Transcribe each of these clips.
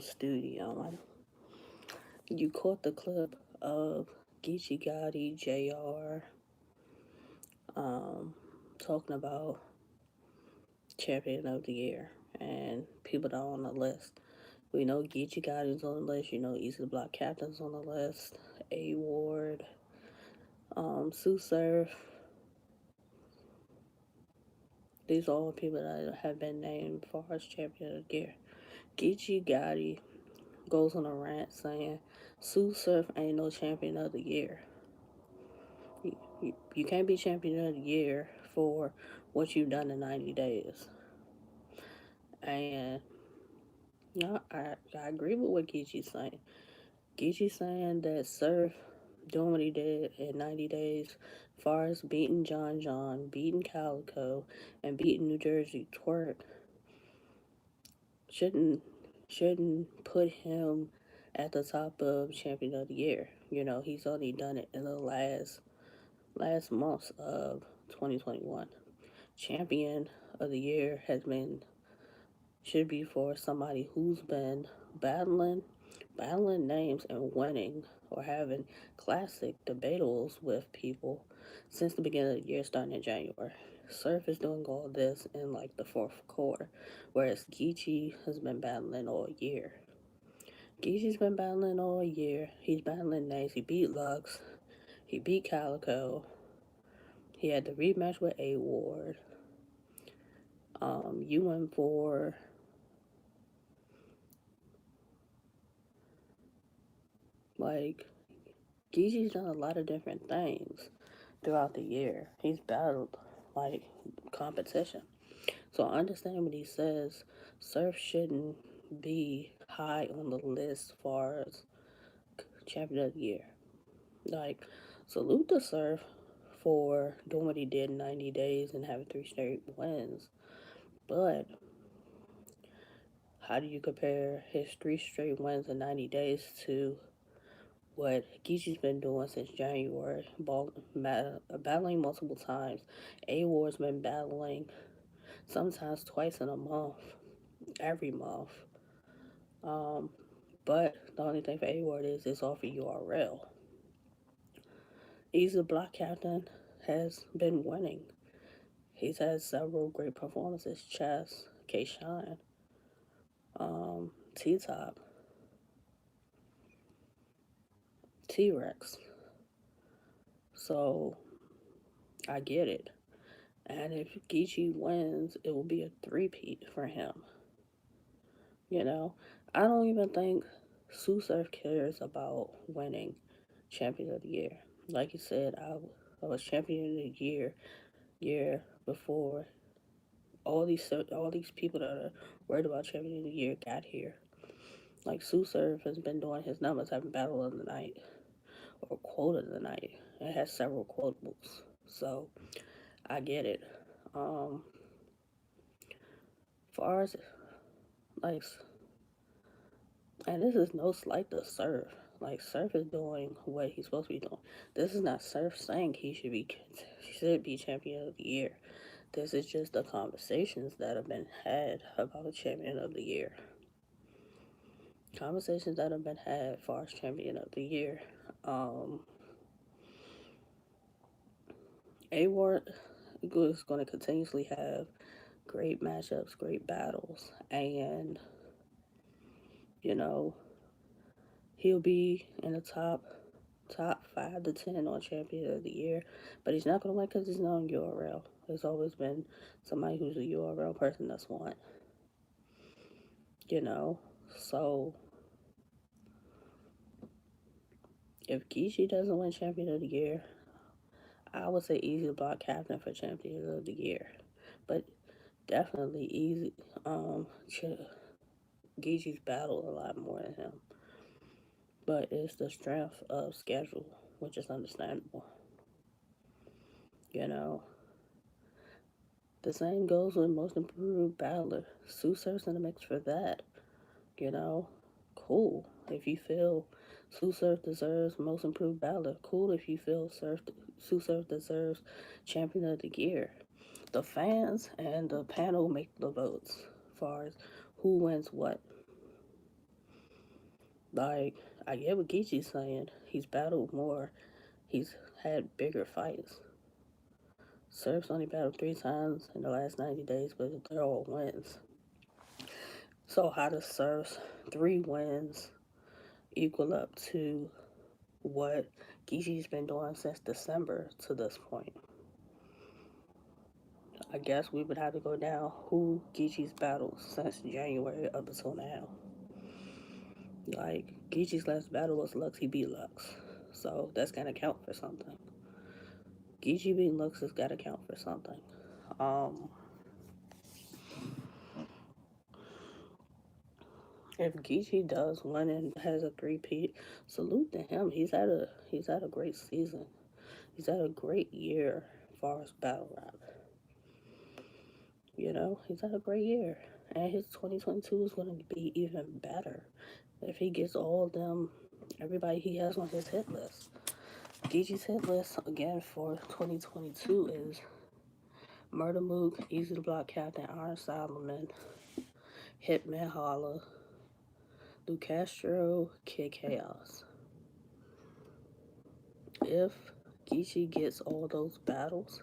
studio. You caught the clip of Geechi Gotti, JR, um, talking about champion of the year and people that are on the list. We know Geechi Gotti's on the list. You know, East of the Block Captain's on the list. A Ward, Sue Surf. These are all people that have been named for as champion of the year. Geechi Gotti goes on a rant saying, Sue Surf ain't no champion of the year. You can't be champion of the year for what you've done in 90 days. And I agree with what Geechi's saying. Geechi's saying that Surf doing what he did in 90 days, as far as beating John, beating Calico, and beating New Jersey Twerk, shouldn't put him at the top of champion of the year. You know, he's only done it in the last months of 2021. Champion of the year should be for somebody who's been battling names and winning or having classic debates with people since the beginning of the year, starting in January. Surf is doing all this in like the fourth quarter, whereas Geechi has been battling all year. Geechi's been battling all year. He's battling names. He beat Lux. He beat Calico. He had the rematch with A Ward. You went for like Geechi's done a lot of different things throughout the year. He's battled like competition. So I understand when he says Surf shouldn't be high on the list as far as champion of the year. Like, salute the Surf for doing what he did in 90 days and having 3 straight wins. But how do you compare his 3 straight wins in 90 days to what Geechi's been doing since January, battling multiple times? A Ward's been battling sometimes twice in a month, every month. But the only thing for A Ward is it's off of URL. Easy Block Captain has been winning. He's had several great performances. Chess, K Shine, T Top, T Rex. So I get it. And if Geechi wins, it will be a three-peat for him. You know, I don't even think Sue Surf cares about winning champion of the year. Like you said, I was champion of the year before all these people that are worried about champion of the year got here. Like Sue Surf has been doing his numbers, having battle of the night or quote of the night. It has several quotables, so I get it. Far as like, and this is no slight to Surf. Like Surf is doing what he's supposed to be doing. This is not Surf saying he should be champion of the year. This is just the conversations that have been had about champion of the year. Conversations that have been had as far as champion of the year. A Ward is going to continuously have great matchups, great battles, and you know he'll be in the top 5 to 10 on champion of the year, but he's not going to win because he's not on URL. There's always been somebody who's a URL person that's won. You know, so if Geechi doesn't win champion of the year, I would say Easy Block Captain for champion of the year, but definitely Easy. Geechi's battled a lot more than him, but it's the strength of schedule, which is understandable. You know, the same goes with most improved battler. Sue Surf's in the mix for that. You know, cool. If you feel Sue Surf deserves most improved battler, cool. If you feel Sue Surf deserves champion of the year. The fans and the panel make the votes as far as who wins what. Like, I get what Geechi's saying. He's battled more. He's had bigger fights. Surf's only battled 3 times in the last 90 days, but they're all wins. So how does Surf's 3 wins equal up to what Geechi's been doing since December to this point? I guess we would have to go down who Geechi's battled since January up until now. Like, Geechi's last battle was Lux, he beat Lux. So that's gonna count for something. Geechi beating Lux has gotta count for something. If Geechi does win and has a three-peat, salute to him. He's had a great season. He's had a great year as far as battle rap. You know, he's had a great year. And his 2022 is going to be even better if he gets all of them, everybody he has on his hit list. Geechi's hit list again for 2022 is Murder Mook, Easy to Block Captain, Iron Solomon, Hitman Holla, Lou Castro, Kid Chaos. If Geechi gets all those battles,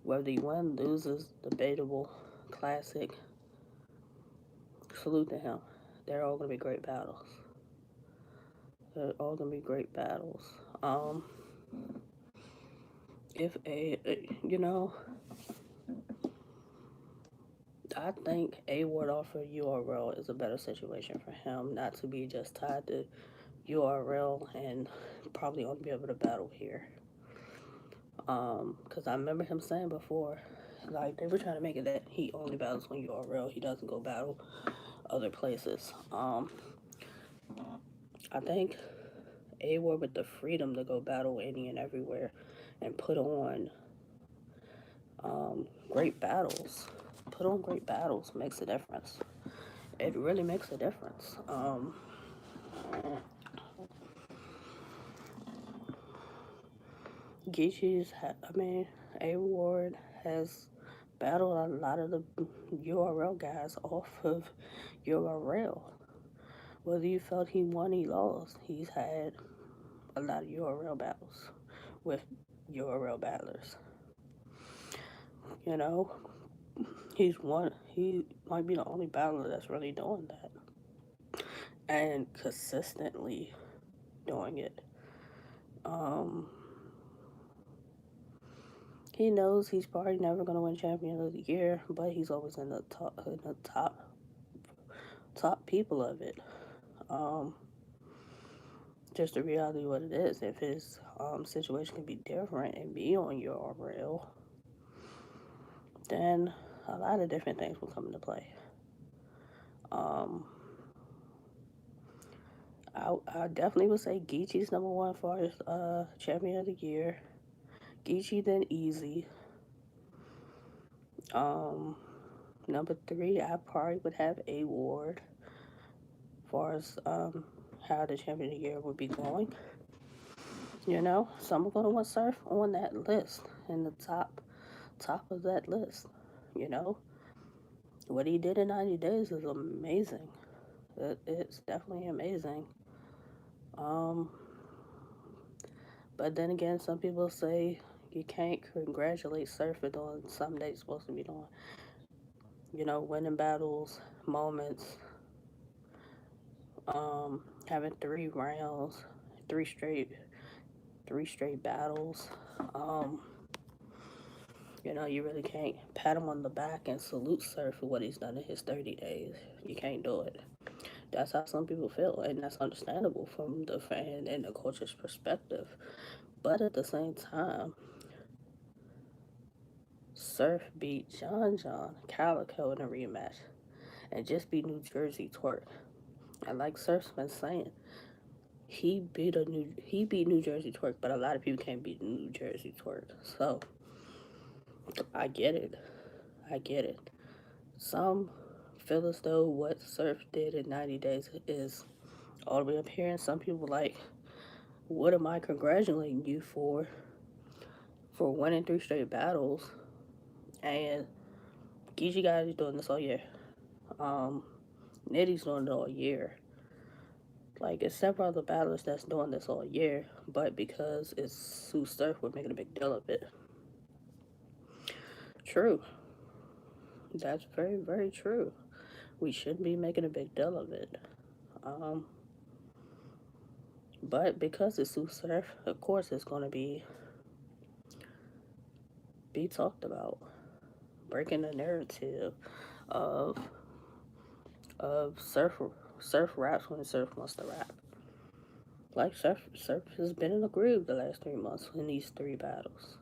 whether he wins, loses, debatable, classic, salute to him. They're all going to be great battles. They're all going to be great battles. If I think A Ward off of URL is a better situation for him, not to be just tied to URL and probably only be able to battle here. Because I remember him saying before, like, they were trying to make it that he only battles on URL, he doesn't go battle other places. I think A Ward with the freedom to go battle any and everywhere and put on great battles. Put on great battles makes a difference. It really makes a difference. A Ward has battled a lot of the URL guys off of URL. Whether you felt he won, he lost. He's had a lot of URL battles with URL battlers. You know, he might be the only battler that's really doing that. And consistently doing it. He knows he's probably never gonna win Champion of the Year, but he's always in the top people of it. Just the reality of what it is. If his situation can be different and be on URL, then a lot of different things will come into play. I definitely would say Geechi's number one for his Champion of the Year. Geechi, then Easy. Number 3, I probably would have A Ward as far as how the Champion of the Year would be going. You know, some are going to want Surf on that list, in the top of that list. You know, what he did in 90 days is amazing. It's definitely amazing. But then again, some people say you can't congratulate Surf for doing something that he's supposed to be doing. You know, winning battles, moments, having 3 rounds, three straight battles. You know, you really can't pat him on the back and salute Surf for what he's done in his 30 days. You can't do it. That's how some people feel, and that's understandable from the fan and the coach's perspective. But at the same time, Surf beat John Calico in a rematch and just beat New Jersey Twerk. And like Surf's been saying, he beat New Jersey Twerk, but a lot of people can't beat New Jersey Twerk. So I get it. Some feel as though what Surf did in 90 days is all the way up here, and some people like, what am I congratulating you for winning 3 straight battles? And Geechi Gotti's doing this all year. Nitty's doing it all year. Like, it's several other battlers that's doing this all year, but because it's Sue Surf, we're making a big deal of it. True. That's very, very true. We shouldn't be making a big deal of it. Um, but because it's Sue Surf, of course it's going to be talked about. Breaking the narrative of surf raps when Surf wants to rap. Like Surf has been in the groove the last 3 months in these three battles.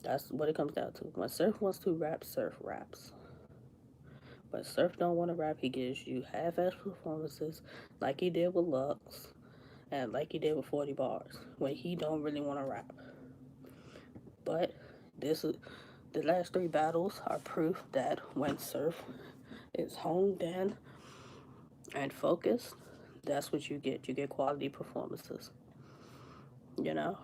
That's what it comes down to. When Surf wants to rap, Surf raps. When Surf don't want to rap, he gives you half-ass performances like he did with Lux and like he did with 40 Bars when he don't really want to rap. But this is the last three battles are proof that when Surf is honed in and focused, that's what you get. You get quality performances. You know?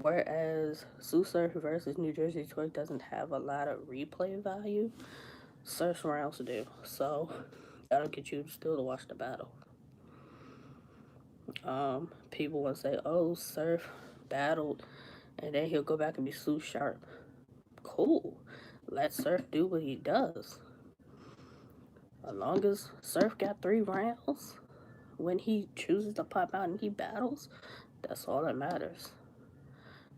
Whereas Sue Surf versus New Jersey Twerk doesn't have a lot of replay value, Surf rounds do. So that'll get you still to watch the battle. People will say, oh, Surf battled, and then he'll go back and be Sue Sharp. Cool. Let Surf do what he does. As long as Surf got 3 rounds, when he chooses to pop out and he battles, that's all that matters.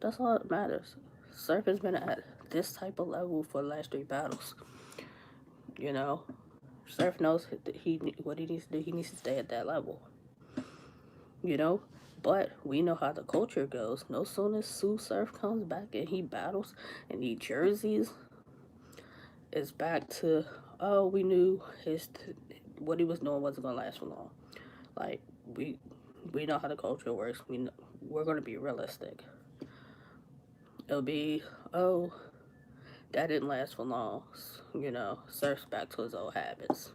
That's all that matters. Surf has been at this type of level for the last 3 battles. You know, Surf knows what he needs to do. He needs to stay at that level. You know, but we know how the culture goes. No sooner as Sue Surf comes back and he battles and he jerseys, it's back to, oh, we knew what he was doing wasn't gonna last for long. Like we know how the culture works. We're gonna be realistic. It'll be, oh, that didn't last for long. You know, Surf's back to his old habits.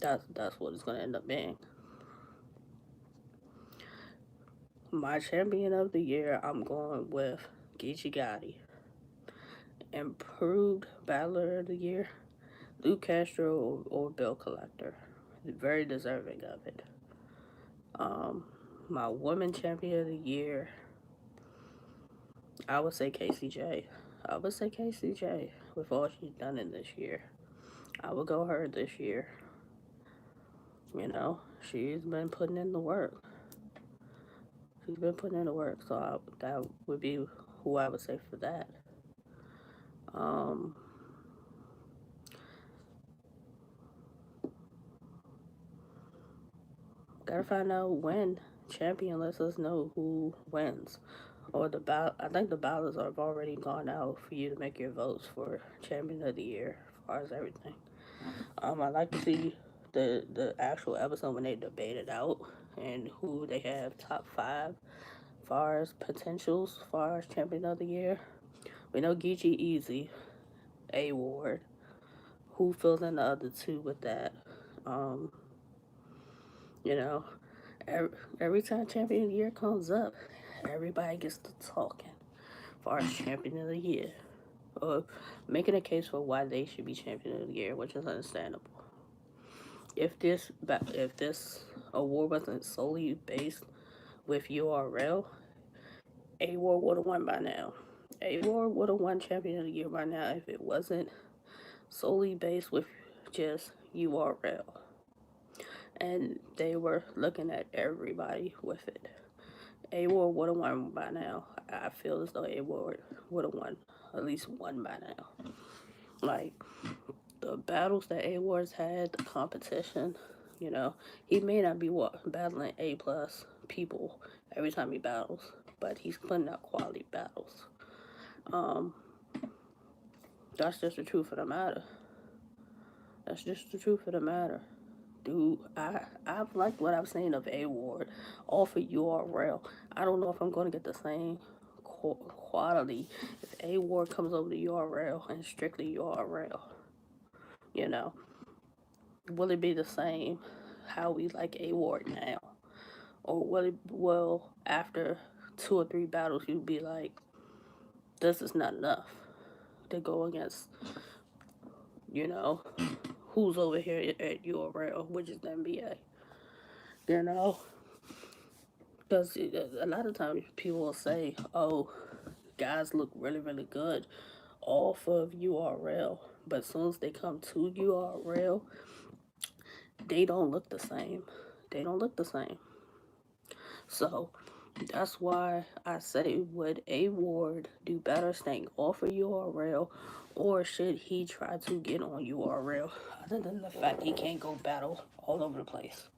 That's what it's gonna end up being. My champion of the year, I'm going with Geechi Gotti. Improved battler of the year, Luke Castro or Bill Collector. Very deserving of it. My woman champion of the year, I would say KCJ. I would say KCJ with all she's done in this year. I would go her this year. You know, she's been putting in the work. She's been putting in the work, so that would be who I would say for that. Gotta find out when champion lets us know who wins. Or I think the ballots have already gone out for you to make your votes for champion of the year as far as everything. I'd like to see the actual episode when they debate it out and who they have top 5 as far as potentials as far as champion of the year. We know Geechi easy, A Ward. Who fills in the other 2 with that? You know, every time champion of the year comes up, everybody gets to talking as far as champion of the year. Or making a case for why they should be champion of the year, which is understandable. If this award wasn't solely based with URL, A-War would have won by now. A-War would have won champion of the year by now if it wasn't solely based with just URL. And they were looking at everybody with it. A-War would have won by now. I feel as though A-War would have won at least one by now. Like, the battles that A-War's had, the competition, you know, he may not be battling A+ people every time he battles, but he's putting out quality battles. That's just the truth of the matter. That's just the truth of the matter. Dude, I've liked what I've seen of A-Ward off of URL. I don't know if I'm going to get the same quality if A-Ward comes over to URL and strictly URL. You know, will it be the same how we like A-Ward now? Or will after 2 or 3 battles you'd be like, this is not enough to go against, you know, who's over here at URL, which is the NBA. You know, because a lot of times people will say, "Oh, guys look really, really good off of URL," but as soon as they come to URL, they don't look the same. They don't look the same. So that's why I say, would A Ward do better staying off of URL, or should he try to get on URL? Other than the fact he can't go battle all over the place.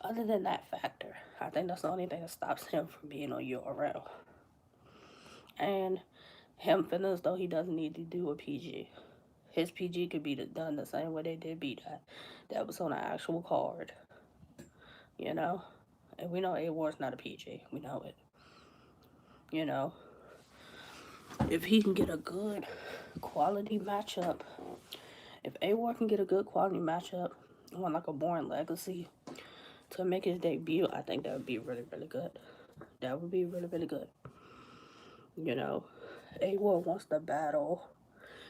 Other than that factor, I think that's the only thing that stops him from being on URL. And him feeling as though he doesn't need to do a PG. His PG could be done the same way they did beat that. That was on an actual card, you know? And we know A Ward's not a PG. We know it. You know, if he can get a good quality matchup, if A Ward can get a good quality matchup on like a Born Legacy to make his debut, I think that would be really, really good. That would be really, really good. You know, A Ward wants to battle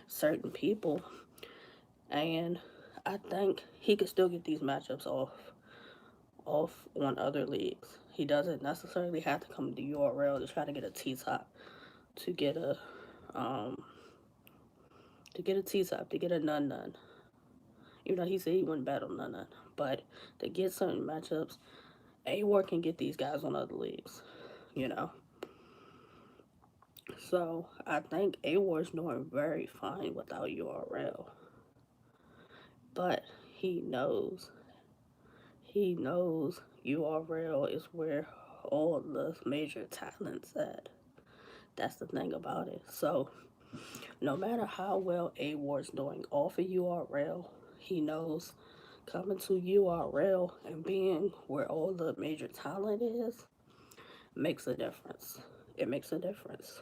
certain people, and I think he could still get these matchups off on other leagues. He doesn't necessarily have to come to URL to try to get a T-top, to get a T-top, to get a none. Even though he said he wouldn't battle none. But to get certain matchups, A-Ward can get these guys on other leagues, you know. So I think A-Ward's doing very fine without URL. But he knows URL is where all the major talent's at. That's the thing about it. So no matter how well A-Ward's doing off of URL, he knows coming to URL and being where all the major talent is makes a difference. It makes a difference.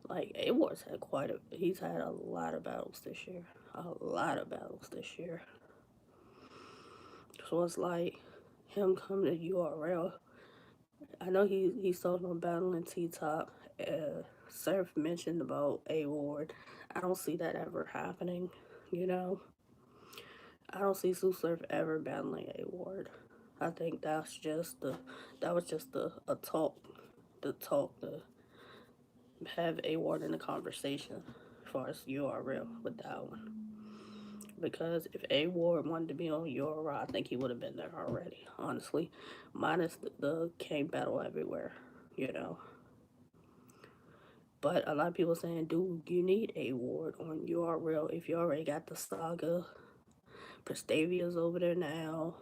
Like A-Ward's had he's had a lot of battles this year. So it's like him coming to URL. I know he's talking about battling T-Top. Surf mentioned about A-Ward. I don't see that ever happening, you know. I don't see Sue Surf ever battling A-Ward. I think that was just a talk, to have A-Ward in the conversation as far as URL with that one. Because if A-Ward wanted to be on URL, I think he would have been there already, honestly. Minus the Kane battle everywhere, you know. But a lot of people saying, dude, you need A-Ward on URL if you already got the Saga. Prestavia's over there now.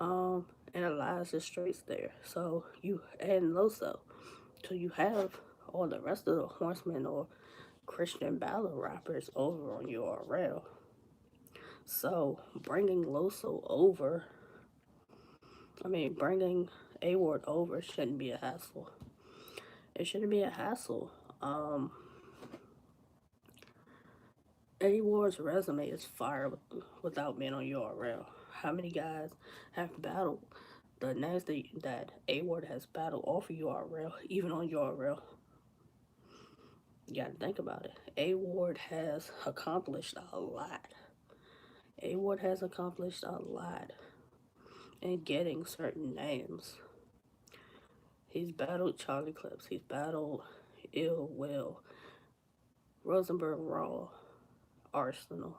And Elias is straight there. So and Loso. So you have all the rest of the horsemen or Christian battle rappers over on URL. So bringing bringing A-Ward over shouldn't be a hassle. It shouldn't be a hassle. A-Ward's resume is fire without being on URL. How many guys have battled the names that A-Ward has battled off of URL, even on URL? You gotta think about it. A-Ward has accomplished a lot. A-Ward has accomplished a lot in getting certain names. He's battled Charlie Clips. He's battled Ill Will, Rosenberg Raw, Arsenal,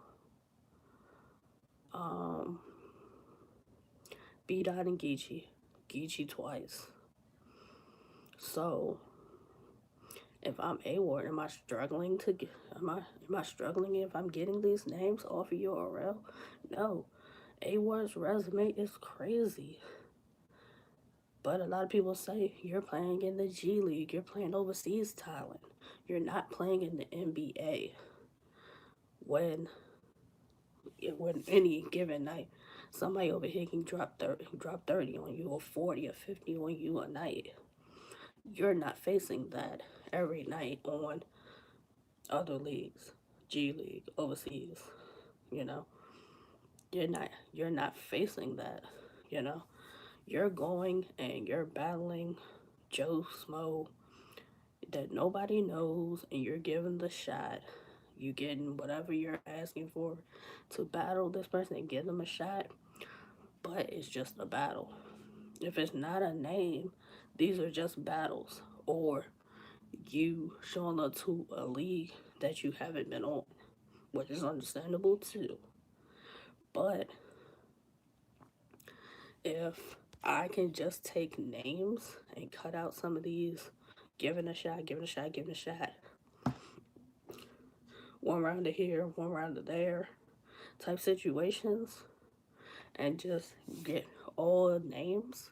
B-Dot and Geechi twice. So if I'm A-Ward, am I struggling if I'm getting these names off of URL? No. A-Ward's resume is crazy. But a lot of people say you're playing in the G League, you're playing overseas talent. You're not playing in the NBA. When any given night, somebody over here can drop 30 on you or 40 or 50 on you a night. You're not facing that every night on other leagues, G League, overseas, you know. You're not facing that, you know. You're going and you're battling Joe Smo, that nobody knows, and you're given the shot. You getting whatever you're asking for to battle this person and give them a shot, but it's just a battle. If it's not a name, these are just battles, or you showing up to a league that you haven't been on, which is understandable too. But if I can just take names and cut out some of these, giving a shot, giving a shot, giving a shot, one round to here, one round to there type situations, and just get all names.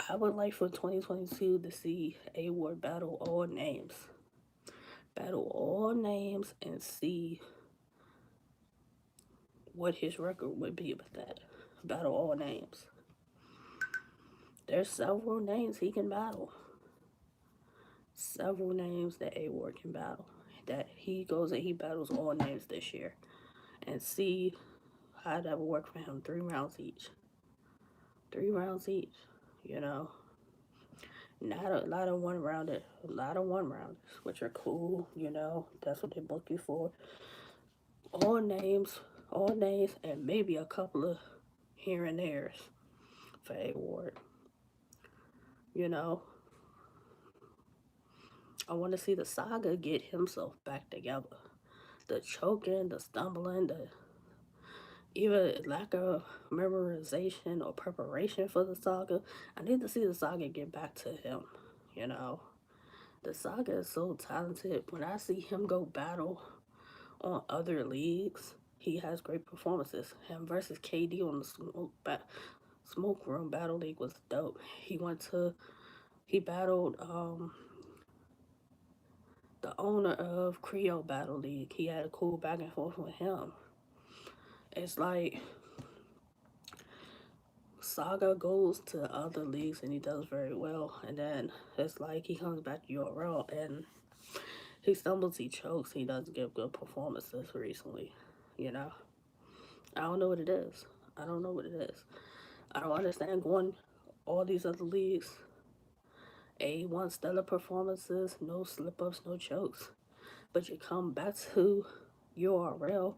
I would like for 2022 to see A Ward battle all names. Battle all names and see what his record would be with that. Battle all names. There's several names he can battle. Several names that A Ward can battle. That he goes and he battles all names this year. And see how that would work for him. 3 rounds each. 3 rounds each. You know. Not a lot of one rounders, which are cool, you know. That's what they book you for. All names, and maybe a couple of here and there's for A Ward. You know, I want to see the Saga get himself back together. The choking, the stumbling, the even lack of memorization or preparation for the Saga. I need to see the Saga get back to him. You know, the Saga is so talented. When I see him go battle on other leagues, he has great performances. Him versus KD on the smoke room battle league was dope. He battled the owner of Creole Battle League. He had a cool back and forth with him. It's like Saga goes to other leagues and he does very well, and then it's like he comes back to URL and he stumbles, he chokes, he doesn't give good performances recently. You know, I don't know what it is. I don't know what it is. I don't understand going all these other leagues. A1 stellar performances, no slip ups, no chokes. But you come back to URL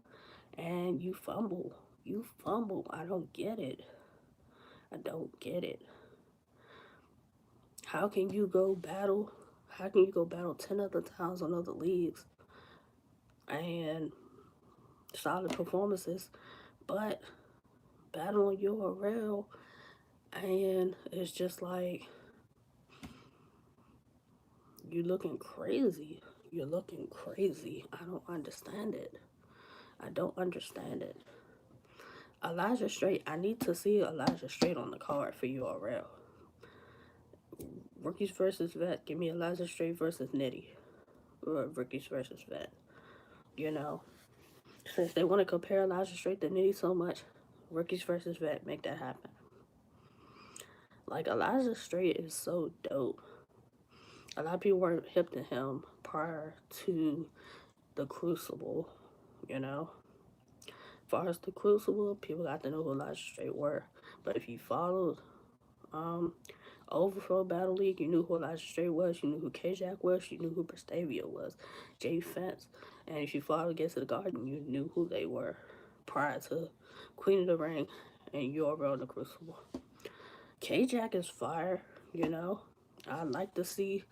and you fumble. You fumble. I don't get it. I don't get it. How can you go battle? How can you go battle 10 other times on other leagues and solid performances, but battle on URL and it's just like you're looking crazy. You're looking crazy. I don't understand it. I don't understand it. Elijah Strait, I need to see Elijah Strait on the card for URL. Rookies versus vet. Give me Elijah Strait versus Nitty. Or rookies versus vet. You know, since they want to compare Elijah Strait to Nitty so much, rookies versus vet, make that happen. Like, Elijah Strait is so dope. A lot of people weren't hip to him prior to the Crucible, you know. As far as the Crucible, people got to know who Elijah Strait were. But if you followed Overflow Battle League, you knew who Elijah Strait was, you knew who K-Jack was, you knew who Prestavia was, Jay Fence. And if you followed Against the Garden, you knew who they were prior to Queen of the Ring and URL in the Crucible. K-Jack is fire, you know. I'd like to see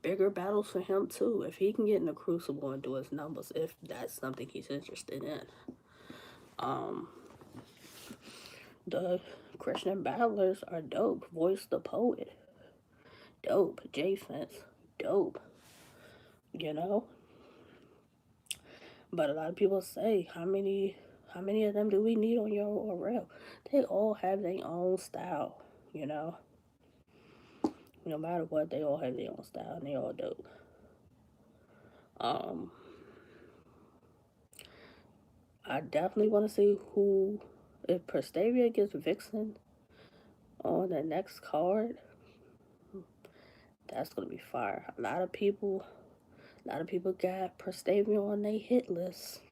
bigger battles for him too. If he can get in the Crucible and do his numbers, if that's something he's interested in. The Christian battlers are dope. Voice the Poet, dope. J Fence, dope. You know. But a lot of people say, how many of them do we need on your URL? They all have their own style. You know. No matter what, they all have their own style and they all dope. I definitely want to see who, if Prestavia gets Vixen on the next card, that's gonna be fire. A lot of people got Prestavia on their hit list,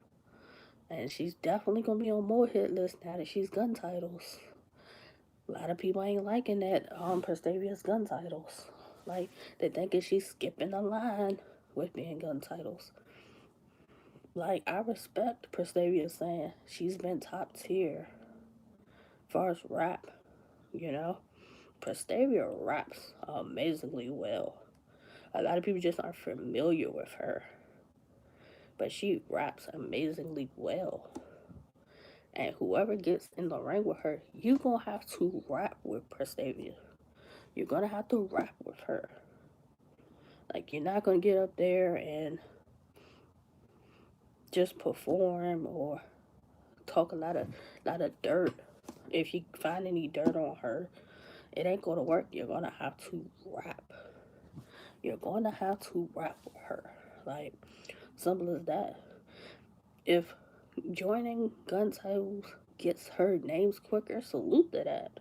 and she's definitely gonna be on more hit lists now that she's gun titles. A lot of people ain't liking that Prestavia's gun titles. Like, they thinking she's skipping the line with being gun titles. Like, I respect Prestavia saying she's been top tier as far as rap, you know? Prestavia raps amazingly well. A lot of people just aren't familiar with her, but she raps amazingly well. And whoever gets in the ring with her, you gonna have to rap with Prestavia. You're gonna have to rap with her. Like, you're not gonna get up there and just perform or talk a lot of dirt. If you find any dirt on her, it ain't gonna work. You're gonna have to rap. You're gonna have to rap with her. Like, simple as that. If joining gun titles gets her names quicker, salute to that.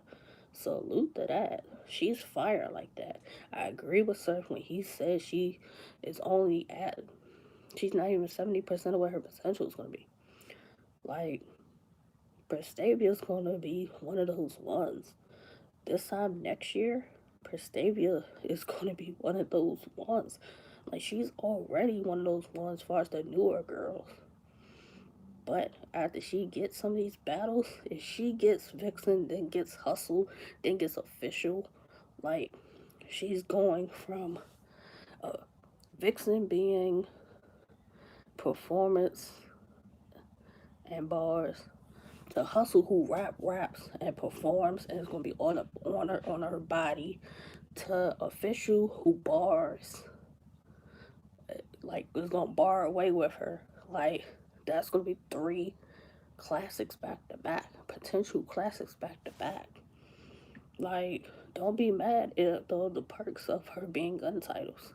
Salute to that. She's fire like that. I agree with Surf when he says she is only at, she's not even 70% of what her potential is going to be. Like, Prestavia's going to be one of those ones. This time next year, Prestavia is going to be one of those ones. Like, she's already one of those ones as far as the newer girls. But after she gets some of these battles, if she gets Vixen, then gets Hustle, then gets Official, like, she's going from Vixen being performance and bars to Hustle who raps and performs and is gonna be on her body to Official who bars, like, is gonna bar away with her. Like, that's gonna be three classics back to back, potential classics back to back. Like, don't be mad at the perks of her being gun titles.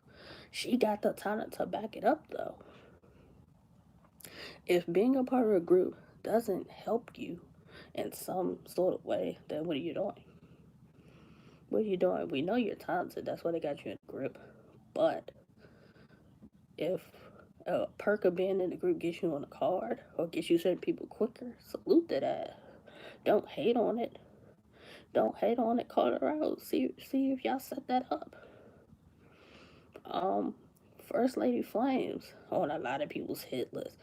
She got the talent to back it up though. If being a part of a group doesn't help you in some sort of way, then what are you doing? What are you doing? We know you're talented, that's why they got you in the group. But if a perk of being in the group gets you on the card or gets you certain people quicker, salute to that. Don't hate on it. Don't hate on it. Call her out. See if y'all set that up. Um, First Lady Flames on a lot of people's hit list.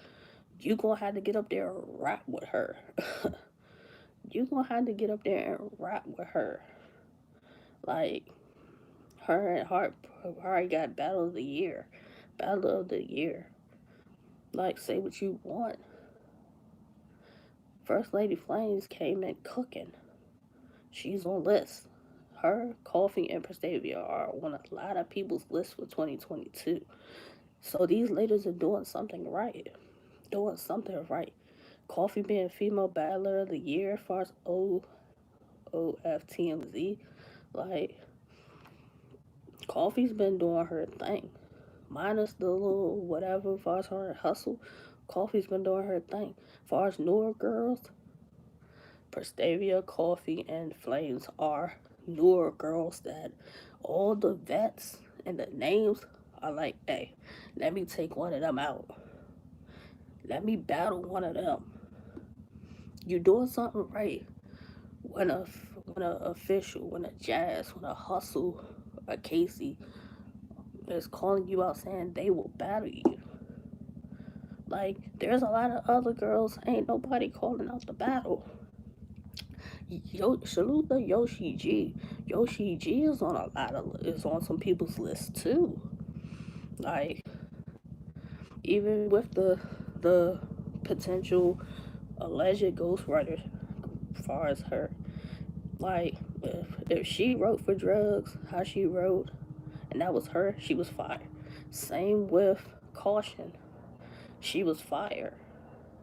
You gonna have to get up there and rap with her. You gonna have to get up there and rap with her. Like, her and Hart already got Battle of the Year. Battle of the Year. Like, say what you want. First Lady Flames came in cooking. She's on lists. Her, Coffee, and Prestavia are on a lot of people's lists for 2022. So these ladies are doing something right. Doing something right. Coffee being Female Battler of the Year as far as OFTMZ. Like, Coffee's been doing her thing. Minus the little whatever as far as her hustle. Coffee's been doing her thing. As far as newer girls, Prestavia, Coffee, and Flames are newer girls that all the vets and the names are like, hey, let me take one of them out. Let me battle one of them. You're doing something right when a official, when a Jazz, when a Hustle, a Casey is calling you out saying they will battle you. Like, there's a lot of other girls, ain't nobody calling out the battle. Salute to Yoshi G. Yoshi G is on some people's list too. Like, even with the potential alleged ghostwriter as far as her, like, if she wrote for drugs, how she wrote, and that was her, she was fire. Same with Caution, she was fire.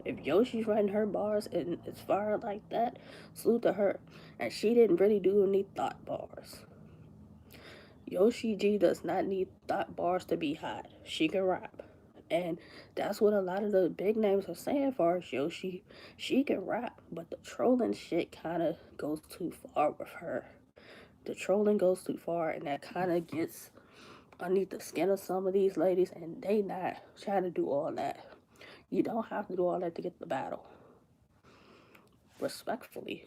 If Yoshi's writing her bars and it's fire like that, salute to her. And she didn't really do any thought bars. Yoshi G does not need thought bars to be hot. She can rap. And that's what a lot of the big names are saying for us. Yoshi, she can rap, but the trolling shit kind of goes too far with her. The trolling goes too far, and that kind of gets underneath the skin of some of these ladies, and they not trying to do all that. You don't have to do all that to get the battle. Respectfully,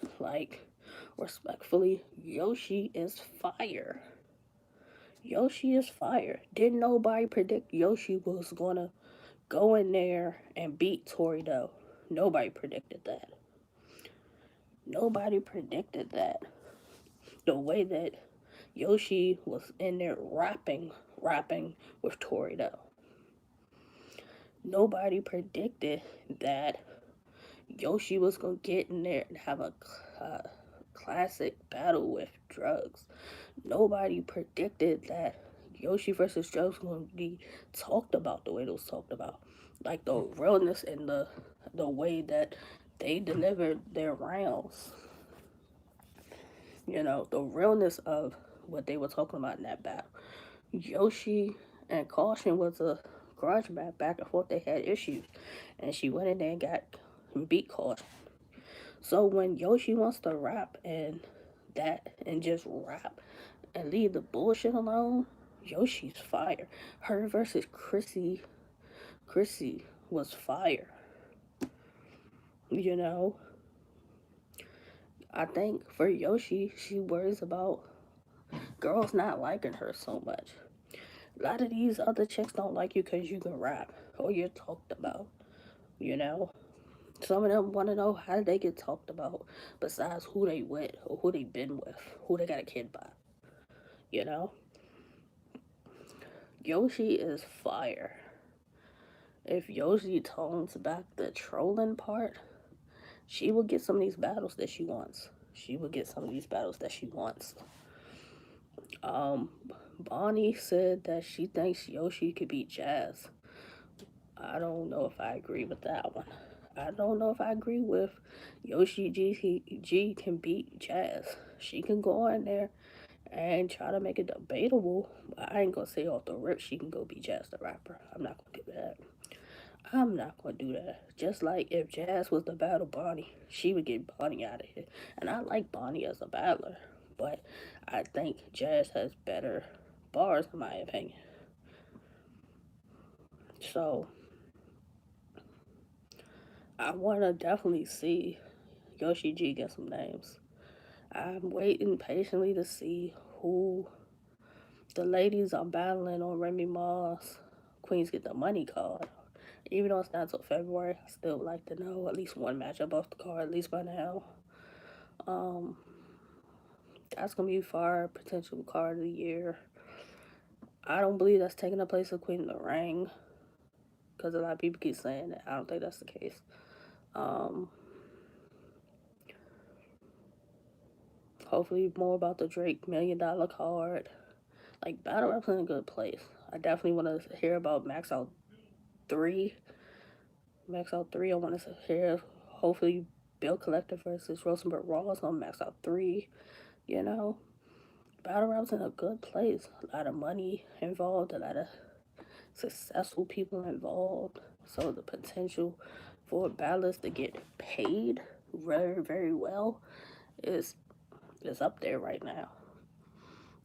Yoshi is fire. Yoshi is fire. Didn't nobody predict Yoshi was gonna go in there and beat Torido? Nobody predicted that. Nobody predicted that. The way that Yoshi was in there rapping with Torido. Nobody predicted that Yoshi was gonna get in there and have a classic battle with drugs. Nobody predicted that Yoshi versus drugs was gonna be talked about the way it was talked about, like the realness and the way that they delivered their rounds. You know, the realness of what they were talking about in that battle. Yoshi and Caution was a grudge match back and forth. They had issues, and she went in there and got beat Caution. So when Yoshi wants to rap and just rap and leave the bullshit alone, Yoshi's fire. Her versus Chrissy was fire. You know, I think for Yoshi, she worries about girls not liking her so much. A lot of these other chicks don't like you because you can rap or you're talked about, you know? Some of them want to know how did they get talked about besides who they with or who they been with, who they got a kid by, you know? Yoshi is fire. If Yoshi tones back the trolling part, she will get some of these battles that she wants. She will get some of these battles that she wants. Um, Bonnie said that she thinks Yoshi could beat Jazz. I don't know if I agree with that one. I don't know if I agree with Yoshi G can beat Jazz. She can go in there and try to make it debatable, but I ain't gonna say off the rip she can go beat Jazz the rapper. I'm not gonna do that. I'm not gonna do that. Just like if Jazz was to battle Bonnie, she would get Bonnie out of here. And I like Bonnie as a battler, but I think Jazz has better bars in my opinion. So I wanna definitely see Yoshi G get some names. I'm waiting patiently to see who the ladies are battling on Remy Ma's Queens Get the Money card. Even though it's not until February, I still would like to know at least one matchup off the card, at least by now. Um, that's gonna be far potential card of the year. I don't believe that's taking the place of Queen of the Ring because a lot of people keep saying that. I don't think that's the case. Um, hopefully more about the Drake $1 million card. Like battle rap's in a good place. I definitely want to hear about Max Out 3. Max Out 3, I want to hear hopefully Bill Collector versus Rosenberg Ross on Max Out 3. You know, battle rap's in a good place. A lot of money involved, a lot of successful people involved. So the potential for battlers to get paid very, very well is up there right now.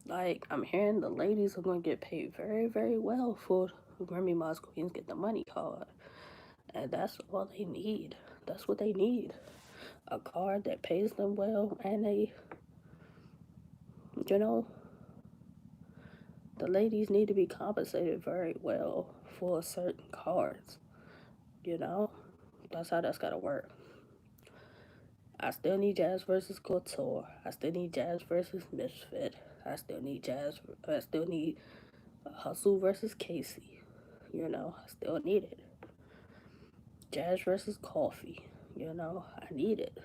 Like I'm hearing the ladies are gonna get paid very, very well for Remy Ma's Queens Get the Money card. And that's all they need. That's what they need. A card that pays them well and you know, the ladies need to be compensated very well for certain cards. You know? That's how that's gotta work. I still need Jazz versus Couture. I still need Jazz versus Misfit. I still need Hustle versus Casey. You know, I still need it. Jazz versus Coffee. You know, I need it.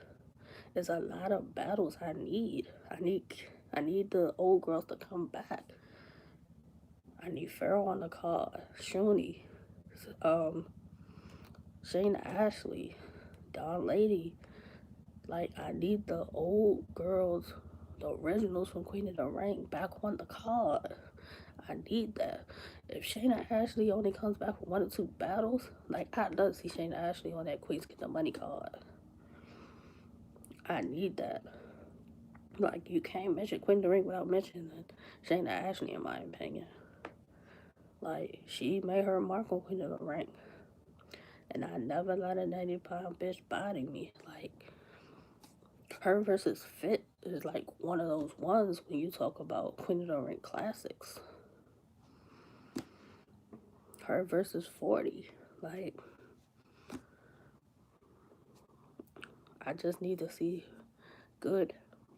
There's a lot of battles I need. I need the old girls to come back. I need Pharaoh on the card, Shuni, um, Shayna Ashley, Don Lady. Like I need the old girls, the originals from Queen of the Ring back on the card. I need that. If Shayna Ashley only comes back for 1 or 2 battles, like I love to see Shayna Ashley on that Queens Get the Money card. I need that. Like you can't mention Queen of the Ring without mentioning Shayna Ashley, in my opinion. Like she made her mark on Queen of the Ring, and I never let a 90-pound bitch body me. Like her versus Fit is like one of those ones when you talk about Queen of the Ring classics. her versus 40. Like, I just need to see good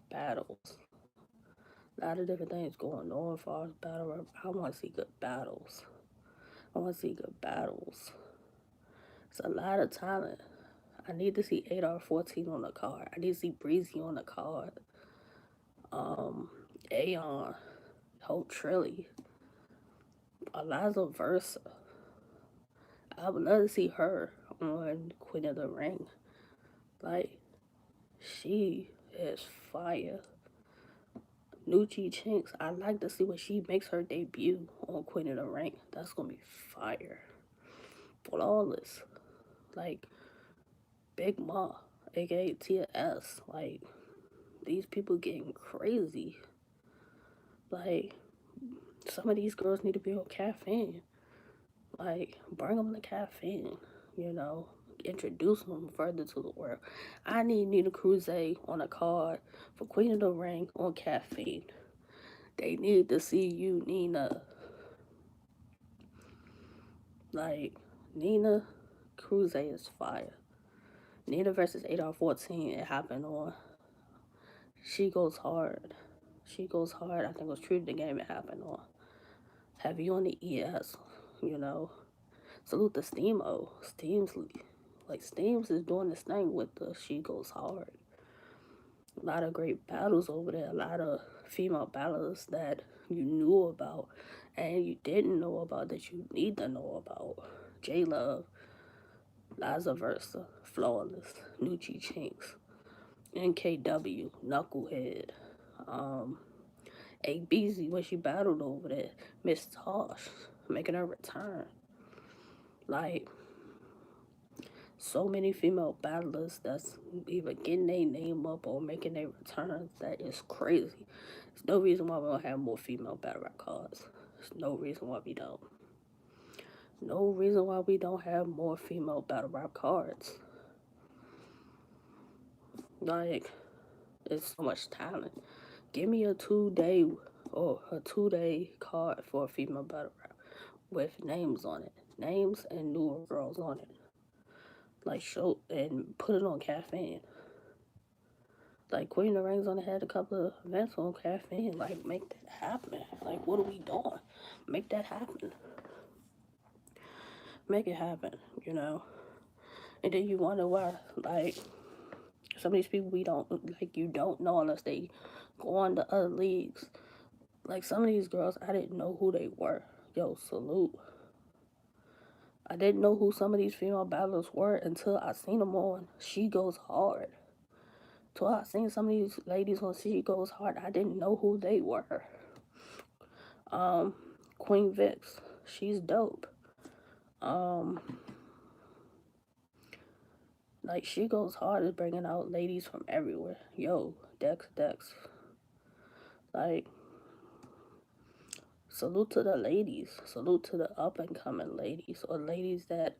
battles. A lot of different things going on as far as battle rap. I want to see good battles. I want to see good battles. It's a lot of talent. I need to see 8R14 on the card. I need to see Breezy on the card. Aeon, Hope Trilly, Eliza Versa. I would love to see her on Queen of the Ring. Like, she is fire. Nucci Chinks, I'd like to see when she makes her debut on Queen of the Ring. That's gonna be fire. Flawless. Like, Big Ma, aka TS. Like, these people getting crazy. Like, some of these girls need to be on caffeine. Like, bring them to caffeine, you know, introduce them further to the world. I need Nina Cruz on a card for Queen of the Ring on caffeine. They need to see you, Nina. Like, Nina Cruz is fire. Nina versus 8R14, it happened on She Goes Hard. She Goes Hard, I think it was True to the Game it happened on. Heavy on the ES, you know. Salute to Steamo. Steams is doing this thing with the She Goes Hard. A lot of great battles over there. A lot of female battlers that you knew about and you didn't know about that you need to know about. J Love, Liza Versa, Flawless, Nucci Chinks, NKW, Knucklehead, ABZ when she battled over there, Miss Tosh making her return. Like, so many female battlers that's either getting their name up or making their returns. That is crazy. There's no reason why we don't have more female battle rap cards. There's no reason why we don't. No reason why we don't have more female battle rap cards. Like, it's so much talent. Give me a 2-day or a 2-day card for a female battle rap with names on it. Names and newer girls on it. Like, show and put it on caffeine. Like, Queen of the Rings only had a couple of events on caffeine. Like, make that happen. Like, what are we doing? Make that happen. Make it happen, you know? And then you wonder why, like, some of these people you don't know unless they go on to other leagues. Like, some of these girls, I didn't know who they were. Yo, salute. I didn't know who some of these female battlers were until I seen them on She Goes Hard. Till I seen some of these ladies on She Goes Hard, I didn't know who they were. Queen Vix, she's dope. Like, She Goes Hard is bringing out ladies from everywhere. Yo, Dex. Like, salute to the ladies. Salute to the up and coming ladies, or ladies that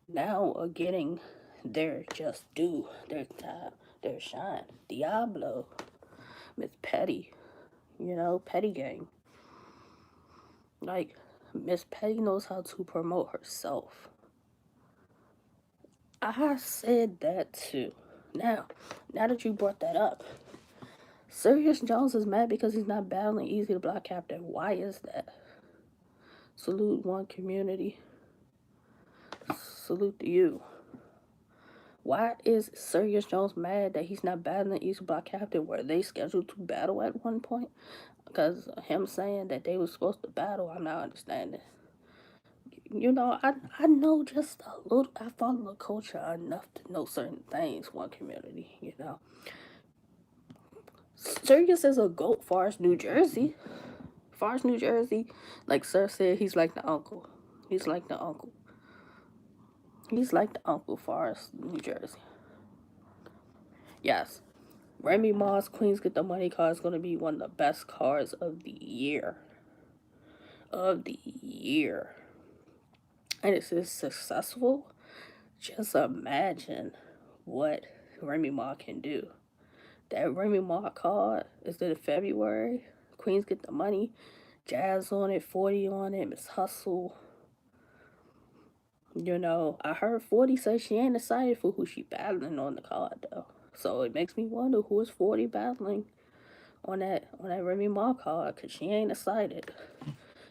now are getting their just due, their time, their shine. Diablo, Miss Petty, you know, Petty Gang. Like, Miss Petty knows how to promote herself. I said that too. Now that you brought that up, Serious Jones is mad because he's not battling Easy to Block Captain. Why is that? Salute one community. Salute to you. Why is Serious Jones mad that he's not battling Easy Block Captain? Were they scheduled to battle at one point? Because him saying that they were supposed to battle, I'm not understanding. You know, I know just a little. I follow the culture enough to know certain things. One community, you know. Sirius is a goat. Forest, New Jersey. Forest, New Jersey. Like Sir said, he's like the uncle. He's like the uncle. He's like the uncle. Forest, New Jersey. Yes. Remy Ma's Queens Get the Money card is going to be one of the best cards of the year. And if it's successful, just imagine what Remy Ma can do. That Remy Ma card is in February. Queens Get the Money. Jazz on it, 40 on it, Miss Hustle. I heard 40 say she ain't excited for who she battling on the card though. So it makes me wonder who is 40 battling on that Remy Ma card, cause she ain't excited.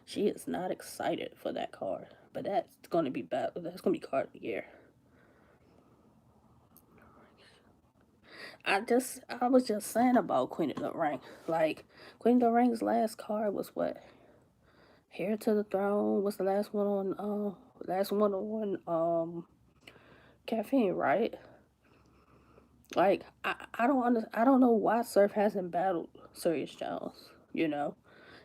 She is not excited for that card. But that's gonna be battle. That's gonna be card of the year. I was just saying about Queen of the Ring. Like Queen of the Ring's last card was what? Heir to the Throne was the last one on Caffeine, right? Like I don't know why Surf hasn't battled Sirius Jones.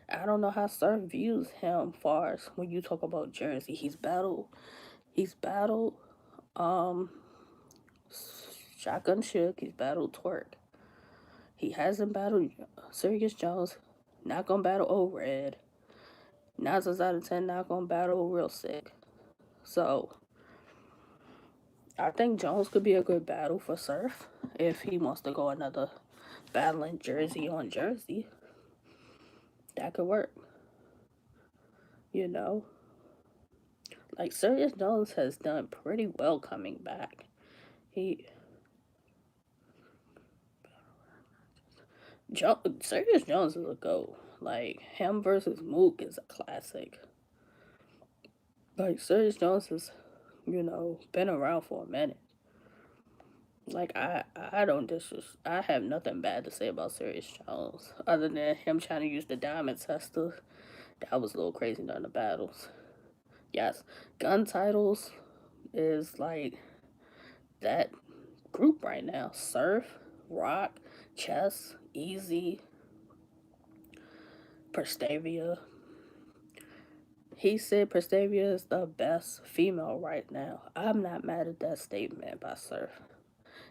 I don't know how Surf views him far as when you talk about Jersey. He's battled um Shotgun Shook, he's battled Twerk. He hasn't battled Sirius Jones, not gonna battle Old Red. 9 out of 10 not gonna battle Real Sick. So I think Jones could be a good battle for Surf if he wants to go another battling Jersey on Jersey. That could work. You know, like Sirius Jones has done pretty well coming back. He Sirius Jones is a GOAT. Like him versus Mook is a classic. Like Sirius Jones has, been around for a minute. Like I don't I have nothing bad to say about Sirius Jones other than him trying to use the diamond tester. That was a little crazy during the battles. Yes, gun titles is like that group right now. Surf, Rock, Chess, Easy, Prestavia. He said Prestavia is the best female right now. I'm not mad at that statement by Surf.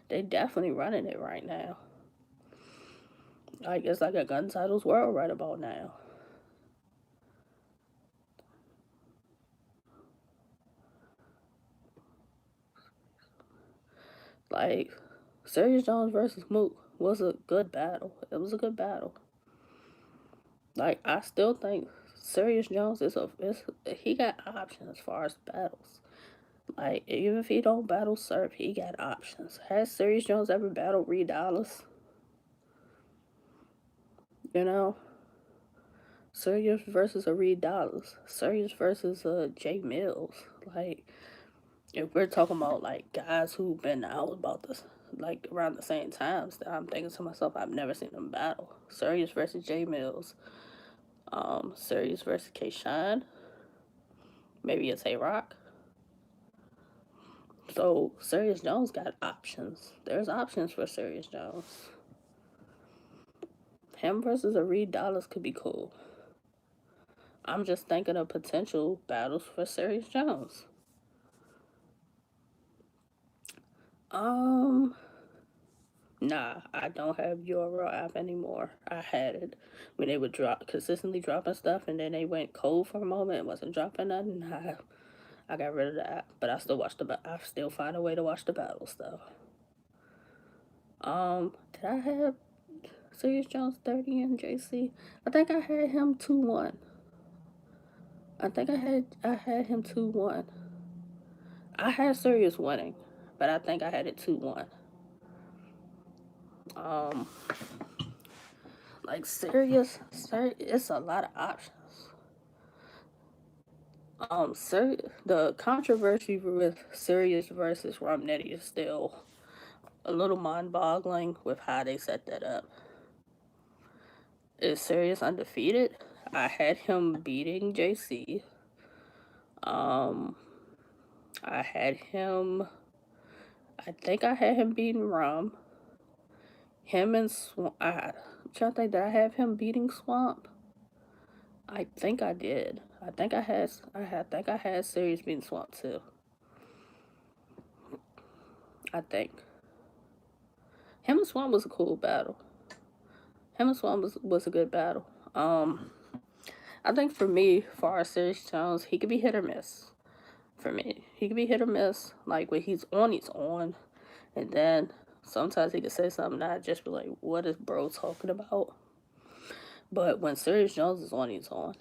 They definitely running it right now. I guess like a gun titles world right about now. Like Sirius Jones versus Mook was a good battle. It was a good battle. Like I still think Sirius Jones he got options as far as battles. Like even if he don't battle Surf, he got options. Has Sirius Jones ever battled Reed Dollars? You know, Sirius versus a Reed Dollars. Sirius versus Jay Mills. Like if we're talking about like guys who've been out about this like around the same times, that I'm thinking to myself, I've never seen them battle. Sirius versus Jay Mills. Sirius versus K Shine. Maybe it's A Rock. So Sirius Jones got options. There's options for Sirius Jones. Him versus a Reed Dollars could be cool. I'm just thinking of potential battles for Sirius Jones. Um, nah, I don't have URL app anymore. I had it when they would consistently dropping stuff, and then they went cold for a moment and wasn't dropping nothing. I got rid of the app, but I still I still find a way to watch the battles though. Did I have Sirius Jones 30 and JC? I think I had him 2-1. I had him 2-1. I had Sirius winning, but I think I had it 2-1. Um, like Sirius, it's a lot of options. The controversy with Sirius versus Romnetti is still a little mind-boggling with how they set that up. Is Sirius undefeated? I had him beating JC. I had him. I think I had him beating Rom. Him and Swamp. I'm trying to think. Did I have him beating Swamp? I think I did. I think I had. think I had Sirius beating Swamp too. I think him and Swamp was a cool battle. Him and Swamp was a good battle. I think for me, for our Sirius Jones, he could be hit or miss. For me, he could be hit or miss. Like when he's on, and then sometimes he could say something that I just be like, "What is bro talking about?" But when Sirius Jones is on, he's on.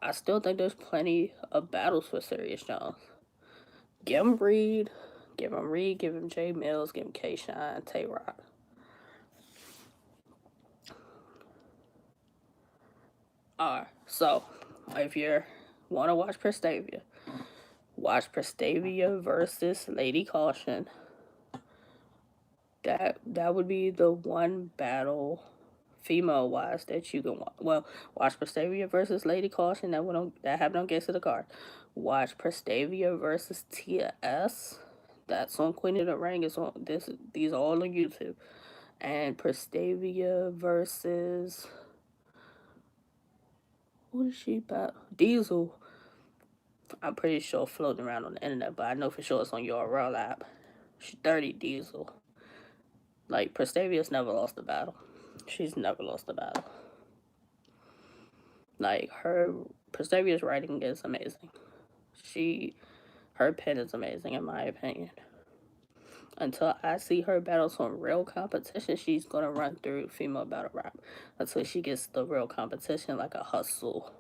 I still think there's plenty of battles for Serious Jones. Give him Reed. Give him Reed. Give him Jay Mills. Give him K-Shine. Tay-Rock. Alright, so if you want to watch Prestavia, watch Prestavia versus Lady Caution. That would be the one battle, female wise, that you can watch. Well, watch Prestavia versus Lady Caution. That happened on Gates of the Card. Watch Prestavia versus Tia S. That's on Queen of the Ring. It's on this. These are all on YouTube. And Prestavia versus, who did she battle? Diesel. I'm pretty sure floating around on the internet, but I know for sure it's on your URL app. She's 30 Diesel. Like, Prestavia's never lost a battle. She's never lost a battle. Like, Prestavia's writing is amazing. Her pen is amazing, in my opinion. Until I see her battle some real competition, she's gonna run through female battle rap. Until she gets the real competition, like a Hustle.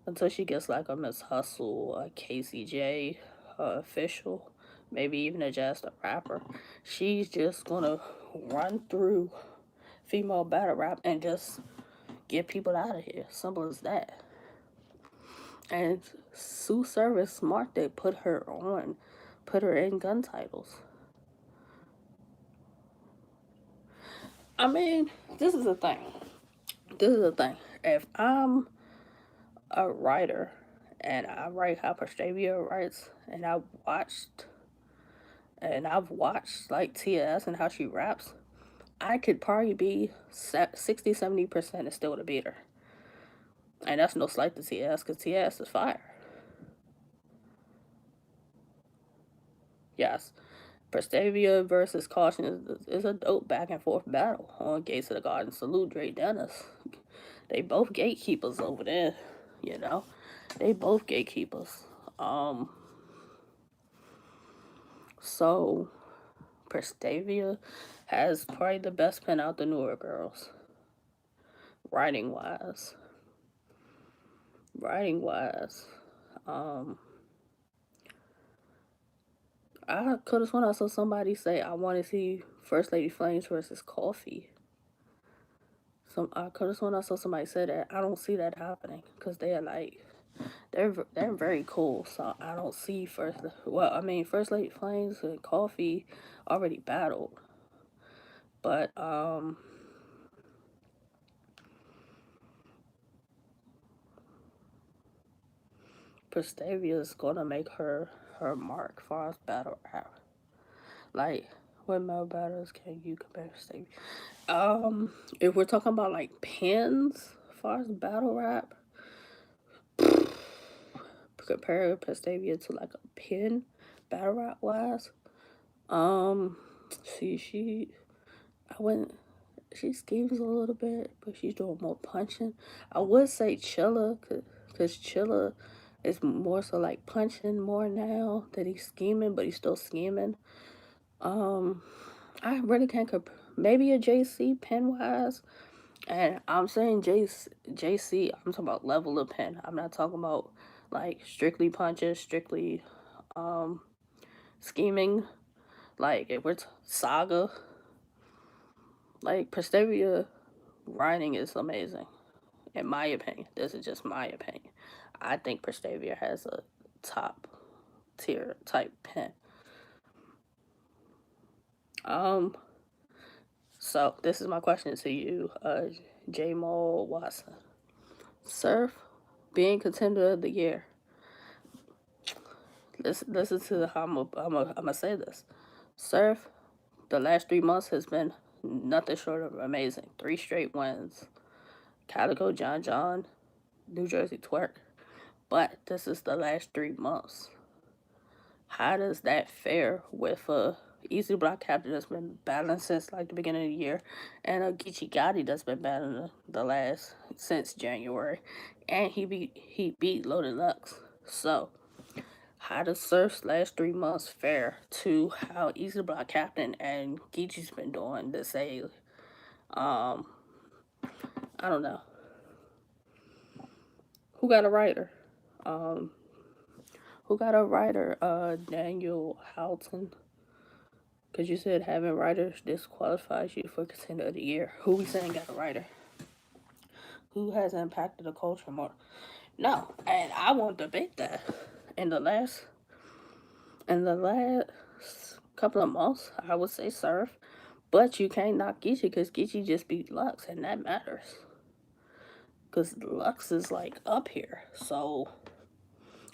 Until she gets like a Miss Hustle, a KCJ, Official, maybe even a Just a Rapper. She's just gonna run through female battle rap and just get people out of here. Simple as that. And Sue Service smart, they put her in gun titles. I mean, this is the thing. If I'm a writer and I write how Prestavia writes, and I've watched like TS and how she raps, I could probably be 60-70% and still to beat her. And that's no slight to TS, because TS is fire. Yes, Prestavia versus Caution is a dope back and forth battle on Gates of the Garden. Salute Dre Dennis. They both gatekeepers over there, you know. They both gatekeepers. So Prestavia has probably the best pen out the newer girls. Writing wise. I could have sworn I saw somebody say I want to see First Lady Flames versus Coffee. I could have sworn I saw somebody say that. I don't see that happening because they're very cool. So I don't see First Lady Flames and Coffee already battled, but Prestavia is gonna make her mark for us battle rap. Like, what male battles can you compare Prestavia? If we're talking about like pins for us battle rap, compare Prestavia to like a pin battle rap wise. She schemes a little bit, but she's doing more punching. I would say Chilla, cause Chilla is more so like punching more now that he's scheming, but he's still scheming. I really can't compare. Maybe a JC pen wise, and I'm saying JC. I'm talking about level of pen. I'm not talking about like strictly punches, strictly scheming. Like if we're Saga, like Prestavia writing is amazing. In my opinion, this is just my opinion. I think Prestavia has a top tier type pen. So this is my question to you, J. Mo Watson. Surf being contender of the year. Listen to how I'm gonna say this. Surf, the last 3 months has been nothing short of amazing. 3 straight wins. Calico John, New Jersey Twerk. But this is the last 3 months. How does that fare with a Easy Block captain that's been battling since like the beginning of the year, and a Geechi Gotti that's been battling since January, and he beat Loaded Lux. So how does Surf's last 3 months fare to how Easy Block captain and Geechi's been doing to say, I don't know. Who got a writer? Um, who got a writer? Daniel Houghton. Because you said having writers disqualifies you for contender of the year. Who we saying got a writer? Who has impacted the culture more? No, and I won't debate that. In the last, in the last couple of months, I would say Surf, but you can't knock Geechi because Geechi just beat Lux, and that matters. Because Lux is like up here, so